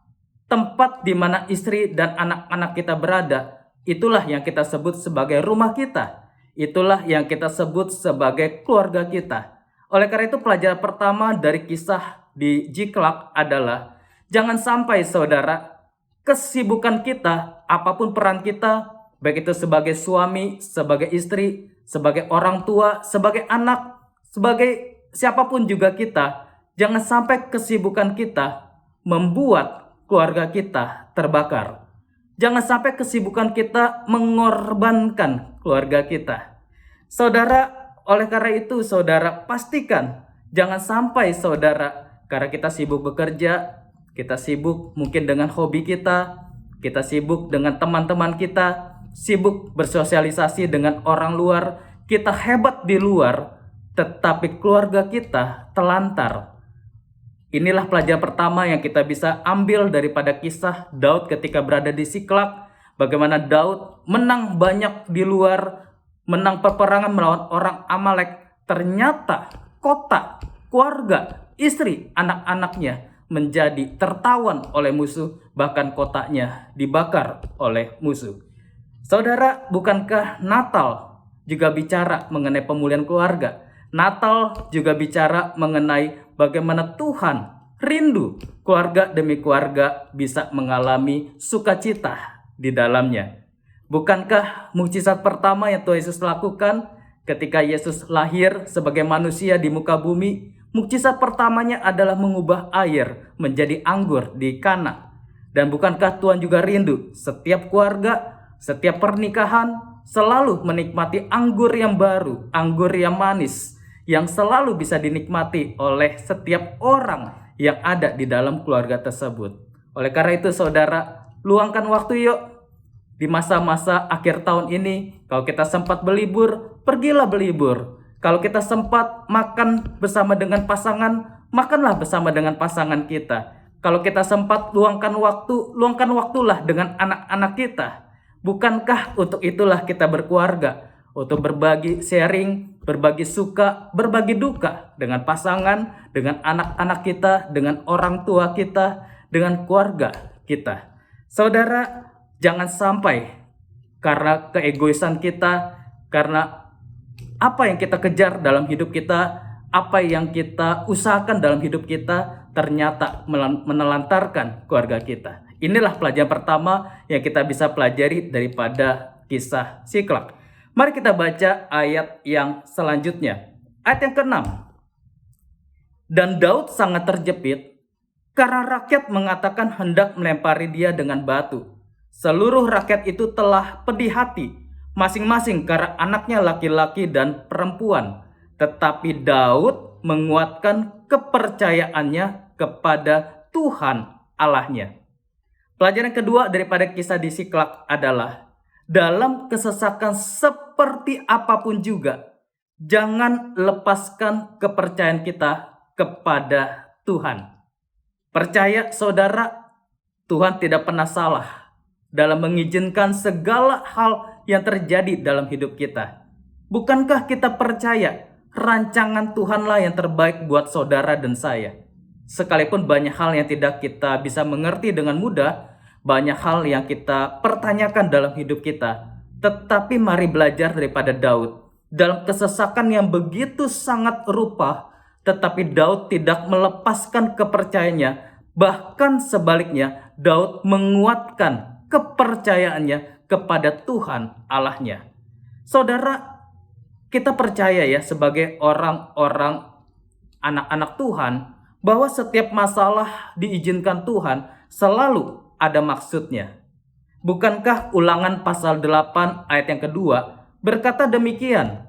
tempat di mana istri dan anak-anak kita berada, itulah yang kita sebut sebagai rumah kita. Itulah yang kita sebut sebagai keluarga kita. Oleh karena itu, pelajaran pertama dari kisah di Ziklag adalah jangan sampai saudara, kesibukan kita, apapun peran kita, baik itu sebagai suami, sebagai istri, sebagai orang tua, sebagai anak, sebagai siapapun juga kita, jangan sampai kesibukan kita membuat keluarga kita terbakar. Jangan sampai kesibukan kita mengorbankan keluarga kita. Saudara, oleh karena itu saudara pastikan jangan sampai saudara, karena kita sibuk bekerja, kita sibuk mungkin dengan hobi kita sibuk dengan teman-teman kita, sibuk bersosialisasi dengan orang luar, kita hebat di luar, tetapi keluarga kita telantar. Inilah pelajaran pertama yang kita bisa ambil daripada kisah Daud ketika berada di Ziklag. Bagaimana Daud menang banyak di luar, menang peperangan melawan orang Amalek. Ternyata kota, keluarga, istri, anak-anaknya menjadi tertawan oleh musuh. Bahkan kotanya dibakar oleh musuh. Saudara, bukankah Natal juga bicara mengenai pemulihan keluarga? Natal juga bicara mengenai bagaimana Tuhan rindu keluarga demi keluarga bisa mengalami sukacita di dalamnya. Bukankah mukjizat pertama yang Tuhan Yesus lakukan ketika Yesus lahir sebagai manusia di muka bumi? Mukjizat pertamanya adalah mengubah air menjadi anggur di Kana. Dan bukankah Tuhan juga rindu setiap keluarga, setiap pernikahan selalu menikmati anggur yang baru, anggur yang manis, yang selalu bisa dinikmati oleh setiap orang yang ada di dalam keluarga tersebut. Oleh karena itu saudara, luangkan waktu yuk. Di masa-masa akhir tahun ini, kalau kita sempat berlibur, pergilah berlibur. Kalau kita sempat makan bersama dengan pasangan, makanlah bersama dengan pasangan kita. Kalau kita sempat luangkan waktulah dengan anak-anak kita. Bukankah untuk itulah kita berkeluarga? Untuk berbagi sharing, berbagi suka, berbagi duka dengan pasangan, dengan anak-anak kita, dengan orang tua kita, dengan keluarga kita. Saudara, jangan sampai karena keegoisan kita, karena apa yang kita kejar dalam hidup kita, apa yang kita usahakan dalam hidup kita, ternyata menelantarkan keluarga kita. Inilah pelajaran pertama yang kita bisa pelajari daripada kisah Ziklag. Mari kita baca ayat yang selanjutnya. Ayat yang ke-6. Dan Daud sangat terjepit karena rakyat mengatakan hendak melempari dia dengan batu. Seluruh rakyat itu telah pedih hati, masing-masing karena anaknya laki-laki dan perempuan. Tetapi Daud menguatkan kepercayaannya kepada Tuhan Allahnya. Pelajaran kedua daripada kisah di Ziklag adalah dalam kesesakan seperti apapun juga, jangan lepaskan kepercayaan kita kepada Tuhan. Percaya saudara, Tuhan tidak pernah salah dalam mengizinkan segala hal yang terjadi dalam hidup kita. Bukankah kita percaya rancangan Tuhanlah yang terbaik buat saudara dan saya? Sekalipun banyak hal yang tidak kita bisa mengerti dengan mudah, banyak hal yang kita pertanyakan dalam hidup kita, tetapi mari belajar daripada Daud. Dalam kesesakan yang begitu sangat rupa, tetapi Daud tidak melepaskan kepercayaannya. Bahkan sebaliknya, Daud menguatkan kepercayaannya kepada Tuhan Allahnya. Saudara, kita percaya ya sebagai orang-orang anak-anak Tuhan, bahwa setiap masalah diizinkan Tuhan selalu ada maksudnya. Bukankah Ulangan pasal 8 ayat yang kedua berkata demikian?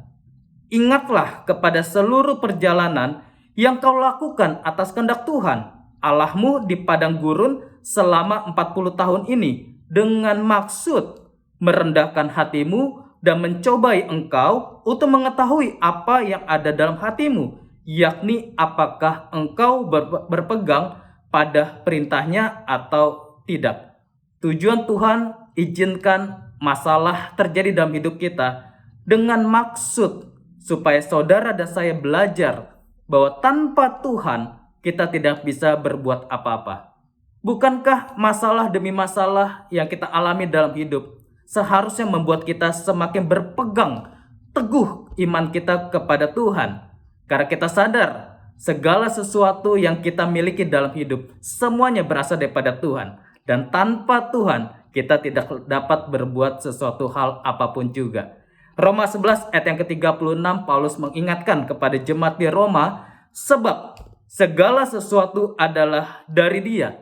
Ingatlah kepada seluruh perjalanan yang kau lakukan atas kehendak Tuhan, Allahmu di padang gurun selama 40 tahun ini dengan maksud merendahkan hatimu dan mencobai engkau untuk mengetahui apa yang ada dalam hatimu, yakni apakah engkau berpegang pada perintahnya atau tidak. Tujuan Tuhan izinkan masalah terjadi dalam hidup kita dengan maksud supaya saudara dan saya belajar bahwa tanpa Tuhan kita tidak bisa berbuat apa-apa. Bukankah masalah demi masalah yang kita alami dalam hidup seharusnya membuat kita semakin berpegang teguh iman kita kepada Tuhan? Karena kita sadar segala sesuatu yang kita miliki dalam hidup semuanya berasal daripada Tuhan. Dan tanpa Tuhan kita tidak dapat berbuat sesuatu hal apapun juga. Roma 11 ayat yang ke-36 Paulus mengingatkan kepada jemaat di Roma, sebab segala sesuatu adalah dari Dia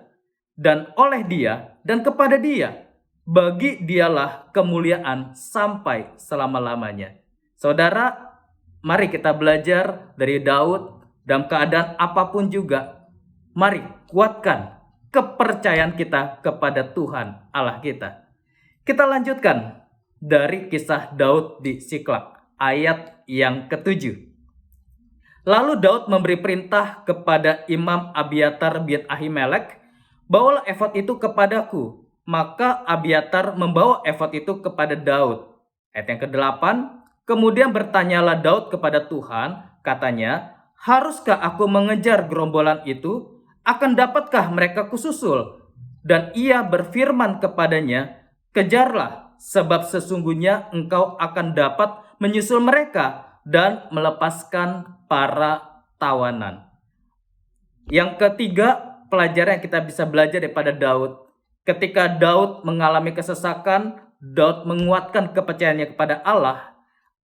dan oleh Dia dan kepada Dia. Bagi Dialah kemuliaan sampai selama-lamanya. Saudara, mari kita belajar dari Daud dalam keadaan apapun juga. Mari kuatkan kepercayaan kita kepada Tuhan Allah kita. Kita lanjutkan dari kisah Daud di Siklak ayat yang ke-7. Lalu Daud memberi perintah kepada Imam Abiatar bin Ahimelek, bawalah efod itu kepadaku. Maka Abiatar membawa efod itu kepada Daud. Ayat yang ke-8, kemudian bertanyalah Daud kepada Tuhan, katanya, haruskah aku mengejar gerombolan itu? Akan dapatkah mereka kususul? Dan ia berfirman kepadanya, kejarlah, sebab sesungguhnya engkau akan dapat menyusul mereka dan melepaskan para tawanan. Yang ketiga, pelajaran yang kita bisa belajar daripada Daud. Ketika Daud mengalami kesesakan, Daud menguatkan kepercayaannya kepada Allah.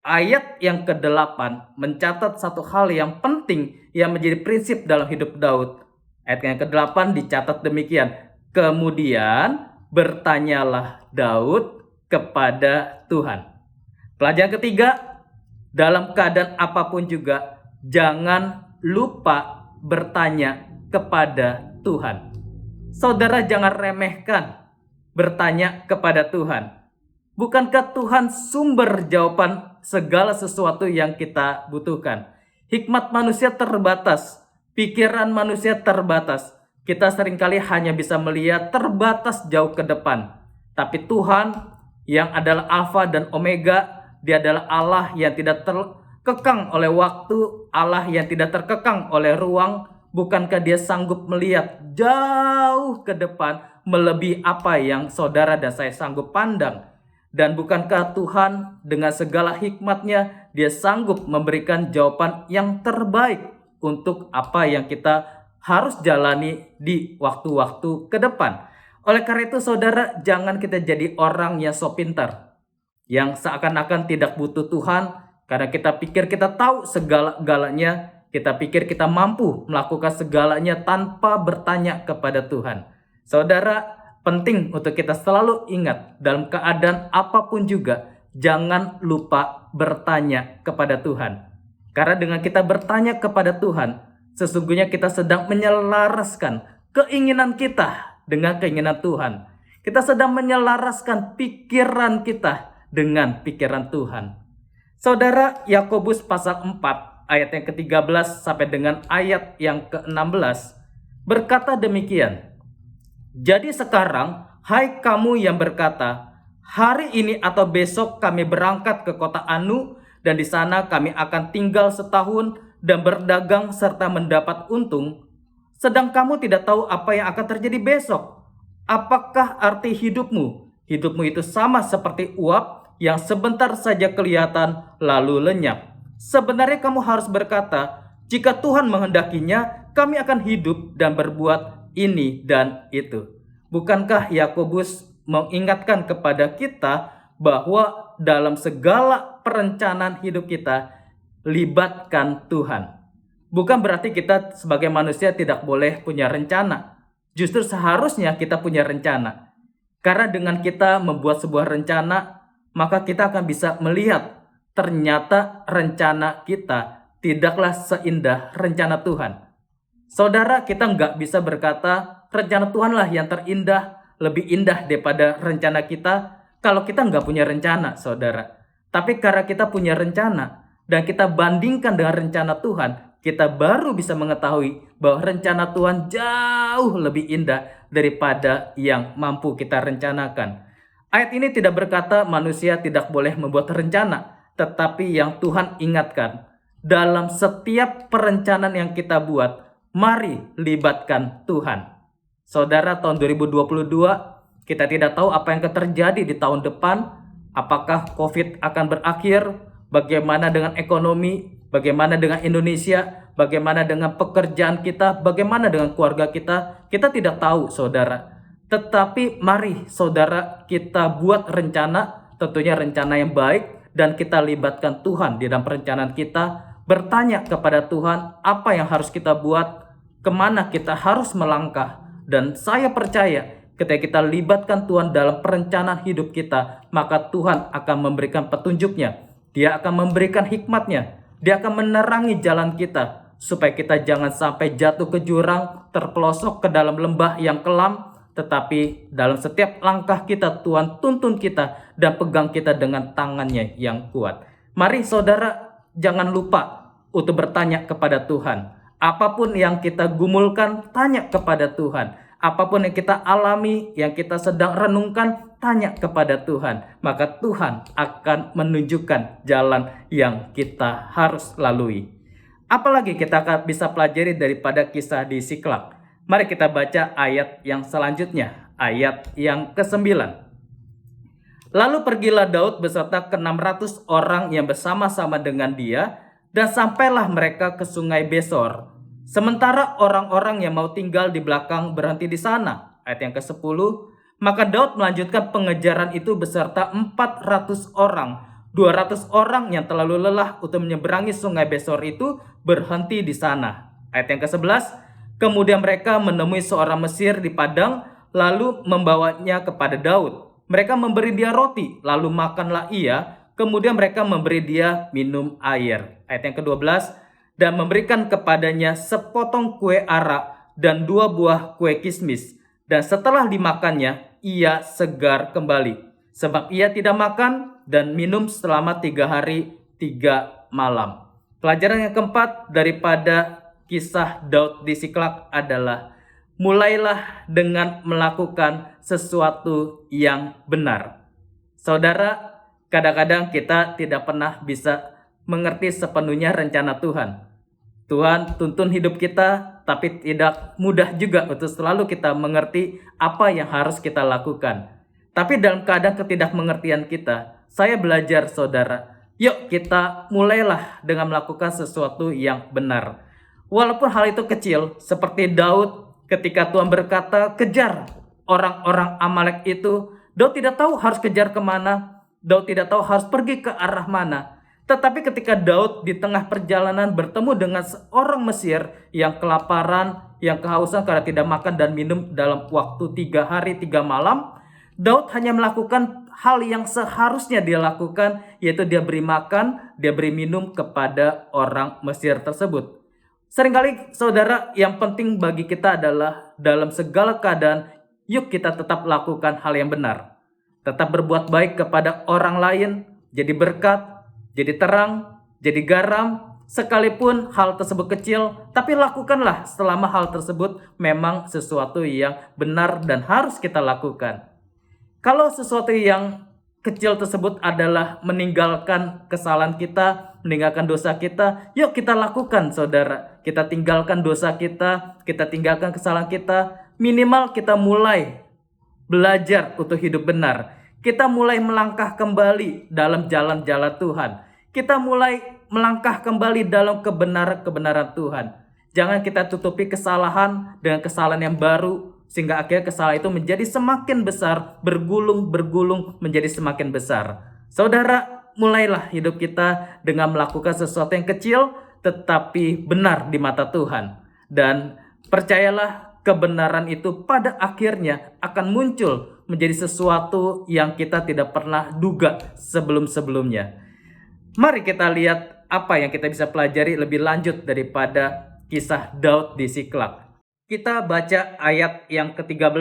Ayat yang ke-8 mencatat satu hal yang penting yang menjadi prinsip dalam hidup Daud. Ayat yang ke-8 dicatat demikian. Kemudian bertanyalah Daud kepada Tuhan. Pelajaran ketiga, dalam keadaan apapun juga, jangan lupa bertanya kepada Tuhan. Saudara jangan remehkan bertanya kepada Tuhan. Bukankah Tuhan sumber jawaban segala sesuatu yang kita butuhkan? Hikmat manusia terbatas. Pikiran manusia terbatas. Kita seringkali hanya bisa melihat terbatas jauh ke depan. Tapi Tuhan yang adalah Alfa dan Omega, Dia adalah Allah yang tidak terkekang oleh waktu, Allah yang tidak terkekang oleh ruang. Bukankah Dia sanggup melihat jauh ke depan melebihi apa yang saudara dan saya sanggup pandang? Dan bukankah Tuhan dengan segala hikmatnya Dia sanggup memberikan jawaban yang terbaik untuk apa yang kita harus jalani di waktu-waktu ke depan. Oleh karena itu saudara, jangan kita jadi orang yang sok pintar, yang seakan-akan tidak butuh Tuhan, karena kita pikir kita tahu segala-galanya, kita pikir kita mampu melakukan segalanya tanpa bertanya kepada Tuhan. Saudara, penting untuk kita selalu ingat dalam keadaan apapun juga, jangan lupa bertanya kepada Tuhan. Karena dengan kita bertanya kepada Tuhan, sesungguhnya kita sedang menyelaraskan keinginan kita dengan keinginan Tuhan. Kita sedang menyelaraskan pikiran kita dengan pikiran Tuhan. Saudara, Yakobus pasal 4 ayat yang ke-13 sampai dengan ayat yang ke-16 berkata demikian. Jadi sekarang, hai kamu yang berkata, hari ini atau besok kami berangkat ke kota Anu, dan di sana kami akan tinggal setahun dan berdagang serta mendapat untung. Sedang kamu tidak tahu apa yang akan terjadi besok. Apakah arti hidupmu? Hidupmu itu sama seperti uap yang sebentar saja kelihatan lalu lenyap. Sebenarnya kamu harus berkata, jika Tuhan menghendakinya, kami akan hidup dan berbuat ini dan itu. Bukankah Yakobus mengingatkan kepada kita bahwa dalam segala perencanaan hidup kita, libatkan Tuhan. Bukan berarti kita sebagai manusia tidak boleh punya rencana. Justru seharusnya kita punya rencana. Karena dengan kita membuat sebuah rencana, maka kita akan bisa melihat ternyata rencana kita tidaklah seindah rencana Tuhan. Saudara, kita nggak bisa berkata rencana Tuhan lah yang terindah, lebih indah daripada rencana kita kalau kita nggak punya rencana, saudara. Tapi karena kita punya rencana dan kita bandingkan dengan rencana Tuhan, kita baru bisa mengetahui bahwa rencana Tuhan jauh lebih indah daripada yang mampu kita rencanakan. Ayat ini tidak berkata manusia tidak boleh membuat rencana, tetapi yang Tuhan ingatkan, dalam setiap perencanaan yang kita buat, mari libatkan Tuhan. Saudara, tahun 2022, kita tidak tahu apa yang akan terjadi di tahun depan. Apakah COVID akan berakhir? Bagaimana dengan ekonomi? Bagaimana dengan Indonesia? Bagaimana dengan pekerjaan kita? Bagaimana dengan keluarga kita? Kita tidak tahu, saudara. Tetapi mari, saudara, kita buat rencana, tentunya rencana yang baik, dan kita libatkan Tuhan di dalam perencanaan kita. Bertanya kepada Tuhan apa yang harus kita buat, kemana kita harus melangkah. Dan saya percaya ketika kita libatkan Tuhan dalam perencanaan hidup kita, maka Tuhan akan memberikan petunjuknya. Dia akan memberikan hikmatnya. Dia akan menerangi jalan kita supaya kita jangan sampai jatuh ke jurang, terpelosok ke dalam lembah yang kelam. Tetapi dalam setiap langkah kita, Tuhan tuntun kita dan pegang kita dengan tangannya yang kuat. Mari saudara, jangan lupa untuk bertanya kepada Tuhan. Apapun yang kita gumulkan, tanya kepada Tuhan. Apapun yang kita alami, yang kita sedang renungkan, tanya kepada Tuhan. Maka Tuhan akan menunjukkan jalan yang kita harus lalui. Apalagi kita akan bisa pelajari daripada kisah di Siklak. Mari kita baca ayat yang selanjutnya, ayat yang ke-9. Lalu pergilah Daud beserta ke-600 orang yang bersama-sama dengan dia, dan sampailah mereka ke sungai Besor. Sementara orang-orang yang mau tinggal di belakang berhenti di sana. Ayat yang ke-10. Maka Daud melanjutkan pengejaran itu beserta 400 orang. 200 orang yang terlalu lelah untuk menyeberangi sungai Besor itu berhenti di sana. Ayat yang ke-11. Kemudian mereka menemui seorang Mesir di padang, lalu membawanya kepada Daud. Mereka memberi dia roti, lalu makanlah ia. Kemudian mereka memberi dia minum air. Ayat yang ke-12. Dan memberikan kepadanya sepotong kue arak dan 2 buah kue kismis. Dan setelah dimakannya, ia segar kembali. Sebab ia tidak makan dan minum selama 3 hari 3 malam. Pelajaran yang keempat daripada kisah Daud di Siklak adalah, mulailah dengan melakukan sesuatu yang benar. Saudara, kadang-kadang kita tidak pernah bisa mengerti sepenuhnya rencana Tuhan. Tuhan tuntun hidup kita, tapi tidak mudah juga untuk selalu kita mengerti apa yang harus kita lakukan. Tapi dalam keadaan ketidakmengertian kita, saya belajar saudara, yuk kita mulailah dengan melakukan sesuatu yang benar. Walaupun hal itu kecil, seperti Daud ketika Tuhan berkata, kejar orang-orang Amalek itu, Daud tidak tahu harus kejar kemana, Daud tidak tahu harus pergi ke arah mana. Tetapi ketika Daud di tengah perjalanan bertemu dengan seorang Mesir yang kelaparan, yang kehausan karena tidak makan dan minum dalam waktu 3 hari 3 malam, Daud hanya melakukan hal yang seharusnya dia lakukan, yaitu dia beri makan, dia beri minum kepada orang Mesir tersebut. Seringkali saudara, yang penting bagi kita adalah dalam segala keadaan, yuk kita tetap lakukan hal yang benar. Tetap berbuat baik kepada orang lain, jadi berkat, jadi terang, jadi garam, sekalipun hal tersebut kecil, tapi lakukanlah selama hal tersebut memang sesuatu yang benar dan harus kita lakukan. Kalau sesuatu yang kecil tersebut adalah meninggalkan kesalahan kita, meninggalkan dosa kita, yuk kita lakukan saudara. Kita tinggalkan dosa kita tinggalkan kesalahan kita, minimal kita mulai belajar untuk hidup benar. Kita mulai melangkah kembali dalam jalan-jalan Tuhan. Kita mulai melangkah kembali dalam kebenaran-kebenaran Tuhan. Jangan kita tutupi kesalahan dengan kesalahan yang baru, sehingga akhirnya kesalahan itu menjadi semakin besar, bergulung menjadi semakin besar. Saudara, mulailah hidup kita dengan melakukan sesuatu yang kecil, tetapi benar di mata Tuhan. Dan percayalah, kebenaran itu pada akhirnya akan muncul menjadi sesuatu yang kita tidak pernah duga sebelum-sebelumnya. Mari kita lihat apa yang kita bisa pelajari lebih lanjut daripada kisah Daud di Siklag. Kita baca ayat yang ke-13.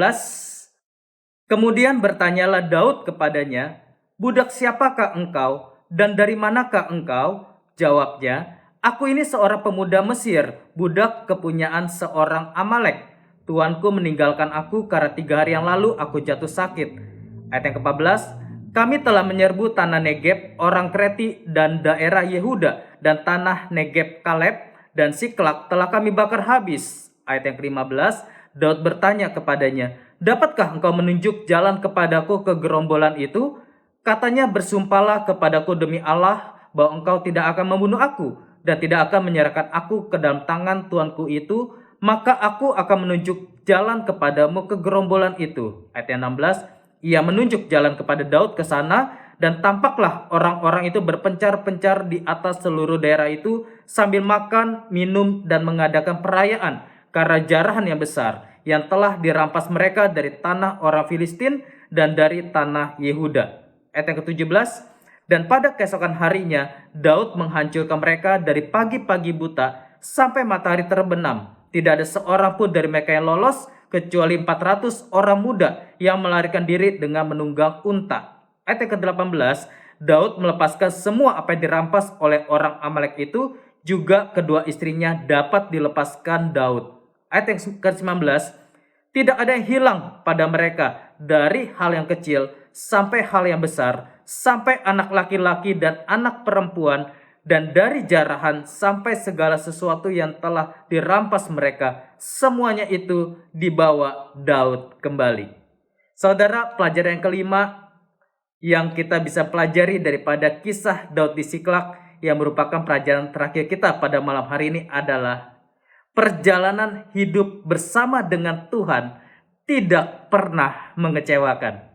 Kemudian bertanyalah Daud kepadanya, "Budak siapakah engkau dan dari manakah engkau?" Jawabnya, "Aku ini seorang pemuda Mesir, budak kepunyaan seorang Amalek. Tuanku meninggalkan aku karena 3 hari yang lalu aku jatuh sakit." Ayat yang ke-14, "Kami telah menyerbu tanah Negeb, orang Kreti dan daerah Yehuda, dan tanah Negeb Kaleb dan Siklag telah kami bakar habis." Ayat yang ke-15, Daud bertanya kepadanya, "Dapatkah engkau menunjuk jalan kepadaku ke gerombolan itu?" Katanya, "Bersumpahlah kepadaku demi Allah bahwa engkau tidak akan membunuh aku dan tidak akan menyerahkan aku ke dalam tangan tuanku itu, maka aku akan menunjuk jalan kepadamu ke gerombolan itu." Ayat yang 16, ia menunjuk jalan kepada Daud ke sana, dan tampaklah orang-orang itu berpencar-pencar di atas seluruh daerah itu sambil makan, minum, dan mengadakan perayaan karena jarahan yang besar yang telah dirampas mereka dari tanah orang Filistin dan dari tanah Yehuda. Ayat yang ke-17, "Dan pada keesokan harinya Daud menghancurkan mereka dari pagi-pagi buta sampai matahari terbenam. Tidak ada seorang pun dari mereka yang lolos kecuali 400 orang muda yang melarikan diri dengan menunggang unta." Ayat yang ke-18, Daud melepaskan semua apa yang dirampas oleh orang Amalek itu, juga kedua istrinya dapat dilepaskan Daud. Ayat yang ke-19, "Tidak ada yang hilang pada mereka, dari hal yang kecil sampai hal yang besar, sampai anak laki-laki dan anak perempuan, dan dari jarahan sampai segala sesuatu yang telah dirampas mereka, semuanya itu dibawa Daud kembali." Saudara, pelajaran yang kelima yang kita bisa pelajari daripada kisah Daud di Siklag yang merupakan pelajaran terakhir kita pada malam hari ini adalah perjalanan hidup bersama dengan Tuhan tidak pernah mengecewakan.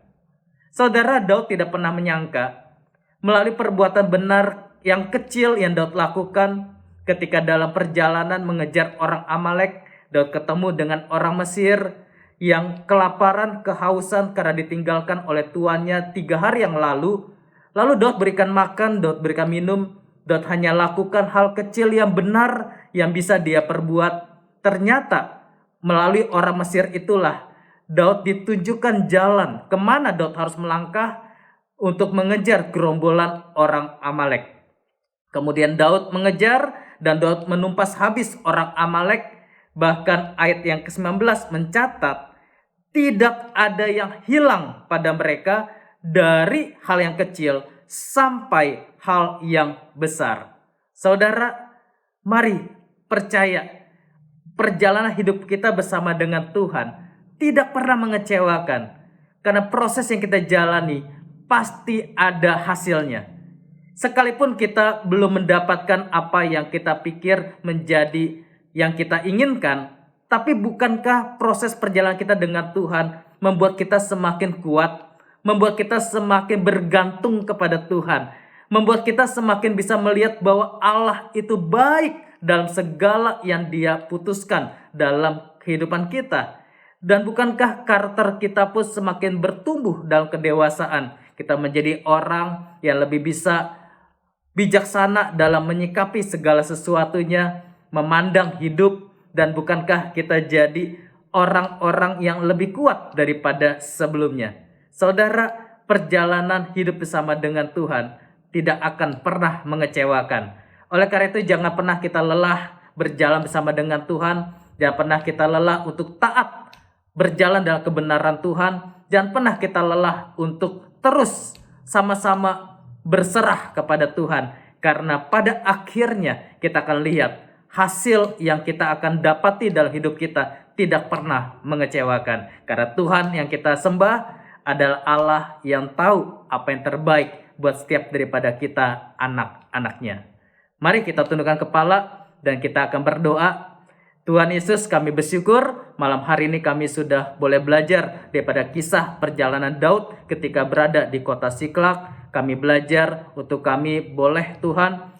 Saudara, Daud tidak pernah menyangka melalui perbuatan benar yang kecil yang Daud lakukan ketika dalam perjalanan mengejar orang Amalek, Daud ketemu dengan orang Mesir yang kelaparan, kehausan karena ditinggalkan oleh tuannya 3 hari yang lalu. Lalu Daud berikan makan, Daud berikan minum. Daud hanya lakukan hal kecil yang benar yang bisa dia perbuat. Ternyata melalui orang Mesir itulah Daud ditunjukkan jalan kemana Daud harus melangkah untuk mengejar gerombolan orang Amalek. Kemudian Daud mengejar dan Daud menumpas habis orang Amalek. Bahkan ayat yang ke-19 mencatat, tidak ada yang hilang pada mereka dari hal yang kecil sampai hal yang besar. Saudara, mari percaya perjalanan hidup kita bersama dengan Tuhan tidak pernah mengecewakan. Karena proses yang kita jalani pasti ada hasilnya. Sekalipun kita belum mendapatkan apa yang kita pikir menjadi yang kita inginkan, tapi bukankah proses perjalanan kita dengan Tuhan membuat kita semakin kuat, membuat kita semakin bergantung kepada Tuhan, membuat kita semakin bisa melihat bahwa Allah itu baik dalam segala yang Dia putuskan dalam kehidupan kita. Dan bukankah karakter kita pun semakin bertumbuh dalam kedewasaan, kita menjadi orang yang lebih bisa bijaksana dalam menyikapi segala sesuatunya, memandang hidup, dan bukankah kita jadi orang-orang yang lebih kuat daripada sebelumnya. Saudara, perjalanan hidup bersama dengan Tuhan tidak akan pernah mengecewakan. Oleh karena itu jangan pernah kita lelah berjalan bersama dengan Tuhan. Jangan pernah kita lelah untuk taat berjalan dalam kebenaran Tuhan. Jangan pernah kita lelah untuk terus sama-sama berserah kepada Tuhan. Karena pada akhirnya kita akan lihat hasil yang kita akan dapati dalam hidup kita tidak pernah mengecewakan. Karena Tuhan yang kita sembah adalah Allah yang tahu apa yang terbaik buat setiap daripada kita anak-anaknya. Mari kita tundukkan kepala dan kita akan berdoa. Tuhan Yesus, kami bersyukur malam hari ini kami sudah boleh belajar daripada kisah perjalanan Daud ketika berada di kota Siklag. Kami belajar untuk kami boleh Tuhan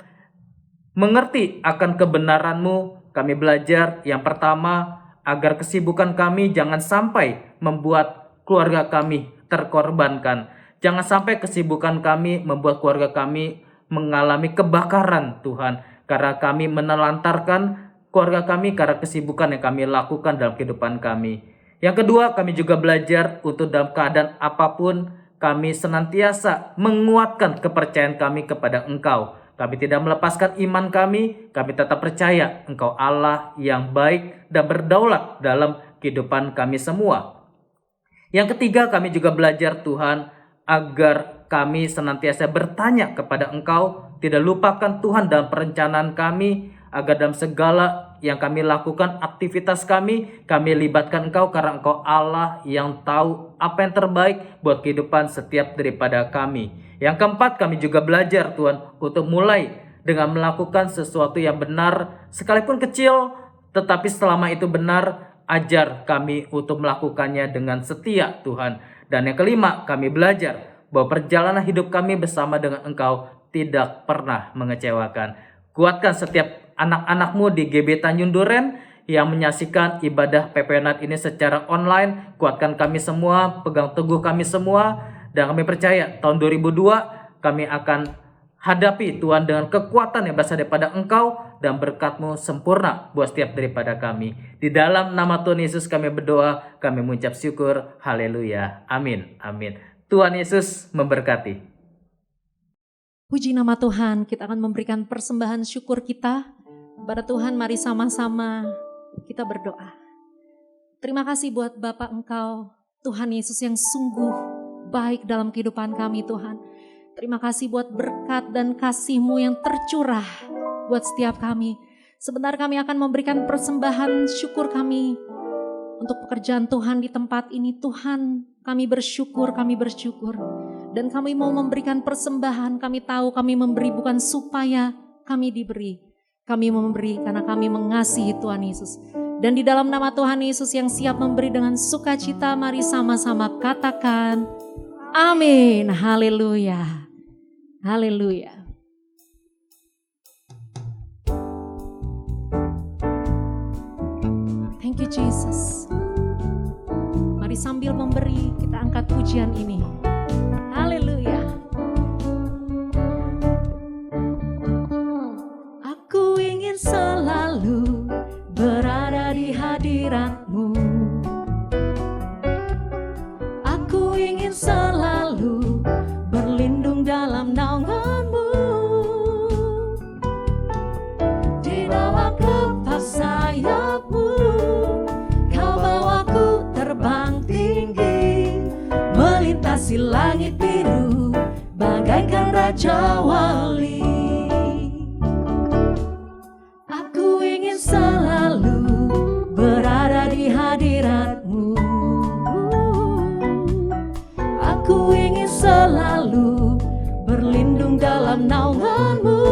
mengerti akan kebenaran-Mu. Kami belajar yang pertama agar kesibukan kami jangan sampai membuat keluarga kami terkorbankan. Jangan sampai kesibukan kami membuat keluarga kami mengalami kebakaran Tuhan. Karena kami menelantarkan keluarga kami karena kesibukan yang kami lakukan dalam kehidupan kami. Yang kedua, kami juga belajar untuk dalam keadaan apapun kami senantiasa menguatkan kepercayaan kami kepada Engkau. Kami tidak melepaskan iman kami tetap percaya Engkau Allah yang baik dan berdaulat dalam kehidupan kami semua. Yang ketiga, kami juga belajar Tuhan agar kami senantiasa bertanya kepada Engkau, tidak lupakan Tuhan dalam perencanaan kami, agar dalam segala yang kami lakukan, aktivitas kami libatkan Engkau karena Engkau Allah yang tahu apa yang terbaik buat kehidupan setiap daripada kami. Yang keempat, kami juga belajar Tuhan untuk mulai dengan melakukan sesuatu yang benar, sekalipun kecil, tetapi selama itu benar, ajar kami untuk melakukannya dengan setia Tuhan. Dan yang kelima, kami belajar bahwa perjalanan hidup kami bersama dengan Engkau tidak pernah mengecewakan. Kuatkan setiap anak-anakmu di GB Tanjung Duren yang menyaksikan ibadah PPNAT ini secara online. Kuatkan kami semua, pegang teguh kami semua, dan kami percaya tahun 2002 kami akan hadapi Tuhan dengan kekuatan yang berasal daripada Engkau dan berkat-Mu sempurna buat setiap daripada kami. Di dalam nama Tuhan Yesus kami berdoa, kami mengucap syukur. Haleluya. Amin. Amin. Tuhan Yesus memberkati. Puji nama Tuhan, kita akan memberikan persembahan syukur kita kepada Tuhan. Mari sama-sama kita berdoa. Terima kasih buat Bapa Engkau, Tuhan Yesus yang sungguh baik dalam kehidupan kami Tuhan. Terima kasih buat berkat dan kasih-Mu yang tercurah buat setiap kami. Sebentar kami akan memberikan persembahan syukur kami untuk pekerjaan Tuhan di tempat ini. Tuhan, kami bersyukur. Dan kami mau memberikan persembahan, kami tahu kami memberi bukan supaya kami diberi. Kami memberi karena kami mengasihi Tuhan Yesus. Dan di dalam nama Tuhan Yesus yang siap memberi dengan sukacita, mari sama-sama katakan, amin, haleluya, haleluya. Thank you Jesus. Mari sambil memberi, kita angkat pujian ini. Haleluya. Aku ingin selalu berada di hadirat-Mu. Aku ingin selalu berlindung dalam naungan-Mu. Di bawah kepak sayap-Mu, Kau bawaku terbang tinggi, melintasi langit biru bagaikan raja wali. Aku ingin selalu berada di hadirat-Mu. Aku ingin selalu berlindung dalam naungan-Mu.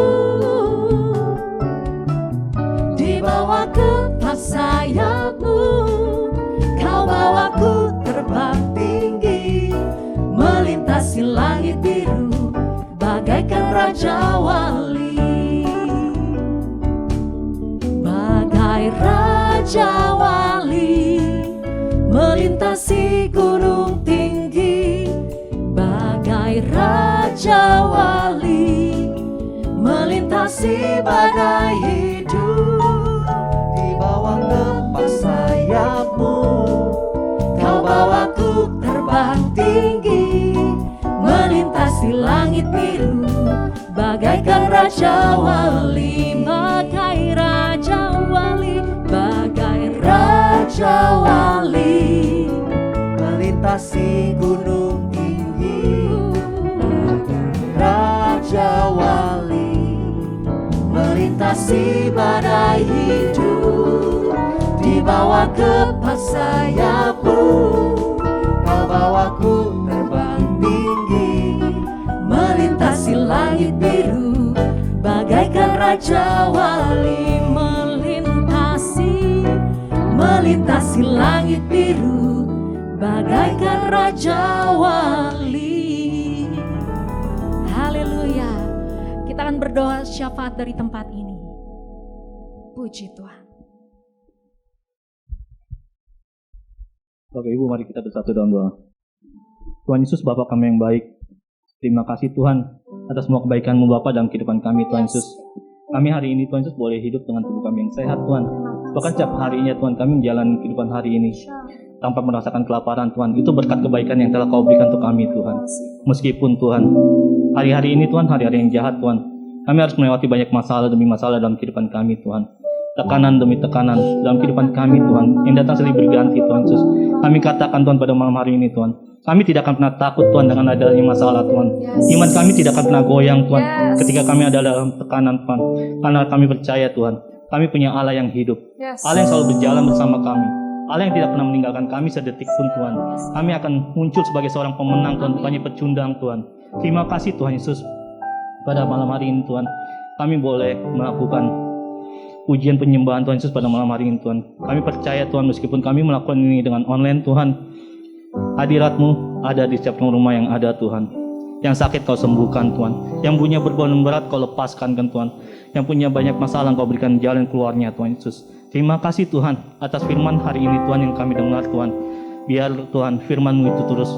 Di bawah kepak sayap-Mu, Kau bawaku terbang tinggi, melintasi langit biru bagaikan raja wali. Bagai raja wali melintasi gunung tinggi, bagai raja wali melintasi badai hidup. Di bawah kepak sayap-Mu, Kau bawaku terbang tinggi, melintasi langit biru bagaikan raja wali. Bagai raja wali, bagai raja wali melintasi gunung tinggi, raja wali melintasi badai hidup. Di bawah kepak sayap-Mu, Kau bawaku terbang tinggi, melintasi langit biru bagaikan raja wali. Melintasi langit biru bagaikan raja wali. Haleluya. Kita akan berdoa syafaat dari tempat ini. Puji Tuhan. Bapak Ibu, mari kita bersatu dalam doa. Tuhan Yesus, Bapa kami yang baik, terima kasih Tuhan atas semua kebaikan-Mu Bapa dalam kehidupan kami Tuhan Yesus. Kami hari ini Tuhan Yesus boleh hidup dengan tubuh kami yang sehat Tuhan. Bahkan setiap harinya Tuhan kami menjalani kehidupan hari ini tanpa merasakan kelaparan Tuhan. Itu berkat kebaikan yang telah Kau berikan untuk kami Tuhan. Meskipun Tuhan hari-hari ini Tuhan hari-hari yang jahat Tuhan, kami harus melewati banyak masalah demi masalah dalam kehidupan kami Tuhan. Tekanan demi tekanan dalam kehidupan kami Tuhan, yang datang silih berganti Tuhan Yesus. Kami katakan Tuhan pada malam hari ini Tuhan, kami tidak akan pernah takut Tuhan dengan adanya masalah Tuhan. Iman kami tidak akan pernah goyang Tuhan ketika kami ada dalam tekanan Tuhan. Karena kami percaya Tuhan, kami punya Allah yang hidup, Allah yang selalu berjalan bersama kami, Allah yang tidak pernah meninggalkan kami sedetik pun Tuhan. Kami akan muncul sebagai seorang pemenang Tuhan, bukannya pecundang Tuhan. Terima kasih Tuhan Yesus. Pada malam hari ini Tuhan, kami boleh melakukan ujian penyembahan Tuhan Yesus pada malam hari ini Tuhan. Kami percaya Tuhan, meskipun kami melakukan ini dengan online Tuhan, hadirat-Mu ada di setiap rumah yang ada Tuhan. Yang sakit Kau sembuhkan Tuhan, yang punya beban berat Kau lepaskan kan Tuhan, yang punya banyak masalah Kau berikan jalan keluarnya Tuhan Yesus. Terima kasih Tuhan atas firman hari ini Tuhan yang kami dengar Tuhan. Biar Tuhan firman-Mu itu terus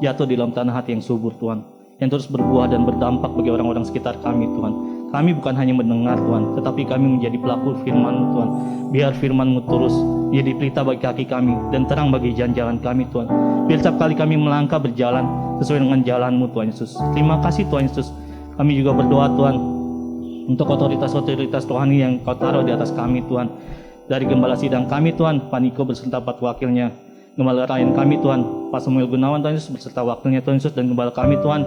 jatuh di dalam tanah hati yang subur Tuhan, yang terus berbuah dan berdampak bagi orang-orang sekitar kami Tuhan. Kami bukan hanya mendengar Tuhan, tetapi kami menjadi pelaku firman-Mu Tuhan. Biar firman-Mu terus jadi pelita bagi kaki kami dan terang bagi jalan-jalan kami Tuhan. Biar setiap kali kami melangkah berjalan sesuai dengan jalan-Mu Tuhan Yesus. Terima kasih Tuhan Yesus. Kami juga berdoa Tuhan untuk otoritas-otoritas rohani yang Kau taruh di atas kami Tuhan. Dari gembala sidang kami Tuhan, Pak Niko beserta 4 wakilnya. Gembala rakyat kami Tuhan, Pak Samuel Gunawan Tuhan Yesus beserta wakilnya Tuhan Yesus. Dan gembala kami Tuhan,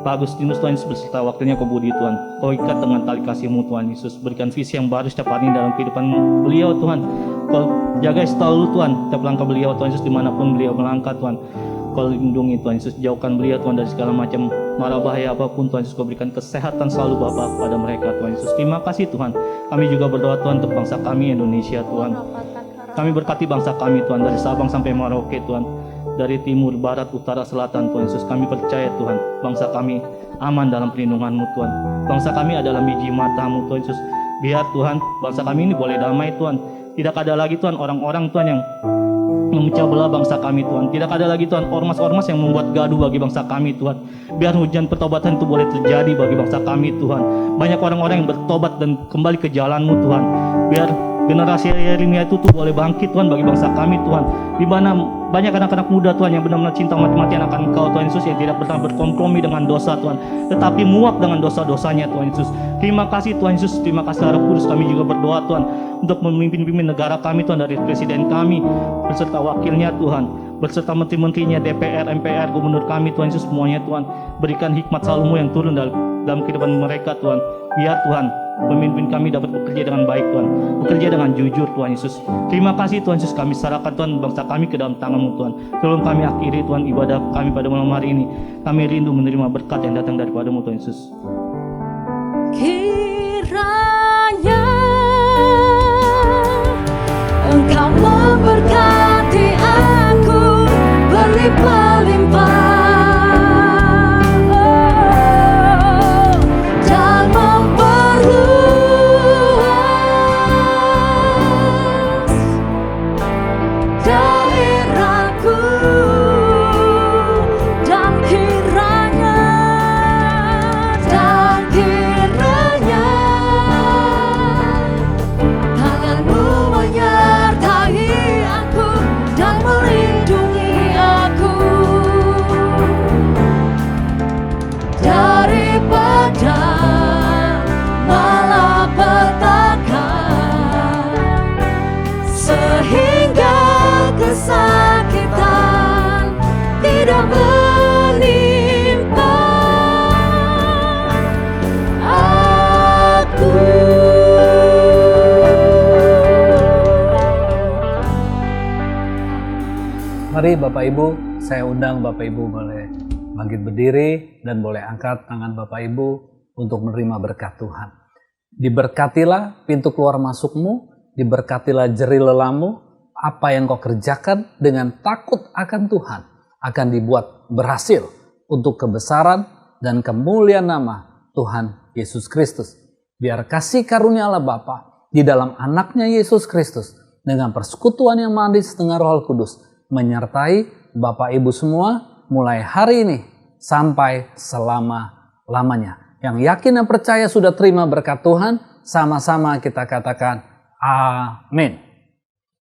Pak Agustinus Tuhan Yesus beserta wakilnya Kau Budi Tuhan. Kau ikat dengan tali kasih-Mu Tuhan Yesus. Berikan visi yang baru setiap hari dalam kehidupan beliau Tuhan. Kau jaga selalu Tuhan setiap langkah beliau Tuhan Yesus, dimanapun beliau melangkah Tuhan. Kau lindungi Tuhan Yesus, jauhkan beliau Tuhan dari segala macam mara bahaya apapun Tuhan Yesus. Kau berikan kesehatan selalu Bapa pada mereka Tuhan Yesus. Terima kasih Tuhan. Kami juga berdoa Tuhan untuk bangsa kami Indonesia Tuhan. Kami berkati bangsa kami Tuhan, dari Sabang sampai Merauke Tuhan, dari timur, barat, utara, selatan Tuhan Yesus. Kami percaya Tuhan, bangsa kami aman dalam perlindungan-Mu Tuhan. Bangsa kami adalah biji mata-Mu Tuhan Yesus. Biar Tuhan, bangsa kami ini boleh damai Tuhan. Tidak ada lagi Tuhan orang-orang Tuhan yang memecah belah bangsa kami Tuhan. Tidak ada lagi Tuhan ormas-ormas yang membuat gaduh bagi bangsa kami Tuhan. Biar hujan pertobatan itu boleh terjadi bagi bangsa kami Tuhan. Banyak orang-orang yang bertobat dan kembali ke jalan-Mu Tuhan. Biar generasi Yeremia itu boleh bangkit Tuhan bagi bangsa kami Tuhan. Di mana banyak anak-anak muda Tuhan yang benar-benar cinta mati-matian akan Engkau Tuhan Yesus, yang tidak pernah berkompromi dengan dosa Tuhan, tetapi muak dengan dosa-dosanya Tuhan Yesus. Terima kasih Tuhan Yesus, terima kasih Roh Kudus. Kami juga berdoa Tuhan untuk memimpin negara kami Tuhan, dari presiden kami beserta wakilnya Tuhan, beserta menteri-menterinya, DPR, MPR, gubernur kami Tuhan Yesus, semuanya Tuhan. Berikan hikmat selalu-Mu yang turun dalam kehidupan mereka Tuhan. Biar Tuhan pemimpin kami dapat bekerja dengan baik Tuhan, bekerja dengan jujur Tuhan Yesus. Terima kasih Tuhan Yesus, kami serahkan Tuhan bangsa kami ke dalam tangan-Mu Tuhan. Sebelum kami akhiri Tuhan ibadah kami pada malam hari ini, kami rindu menerima berkat yang datang daripada-Mu Tuhan Yesus. Kiranya Engkau memberkati aku berlimpah-limpah, dan memperluas daerahku, dan kiranya tangan-Mu menyertai aku dan melindungi aku daripada malapetaka, sehingga kesakitan tidak menimpa aku. Mari Bapak Ibu, saya undang Bapak Ibu boleh bangkit berdiri dan boleh angkat tangan Bapak Ibu untuk menerima berkat Tuhan. Diberkatilah pintu keluar masukmu, diberkatilah jerih lelamu, apa yang kau kerjakan dengan takut akan Tuhan akan dibuat berhasil untuk kebesaran dan kemuliaan nama Tuhan Yesus Kristus. Biar kasih karunia Allah Bapa di dalam anaknya Yesus Kristus dengan persekutuan yang manis dengan Roh Kudus menyertai Bapak Ibu semua mulai hari ini sampai selama-lamanya. Yang yakin dan percaya sudah terima berkat Tuhan, sama-sama kita katakan amin.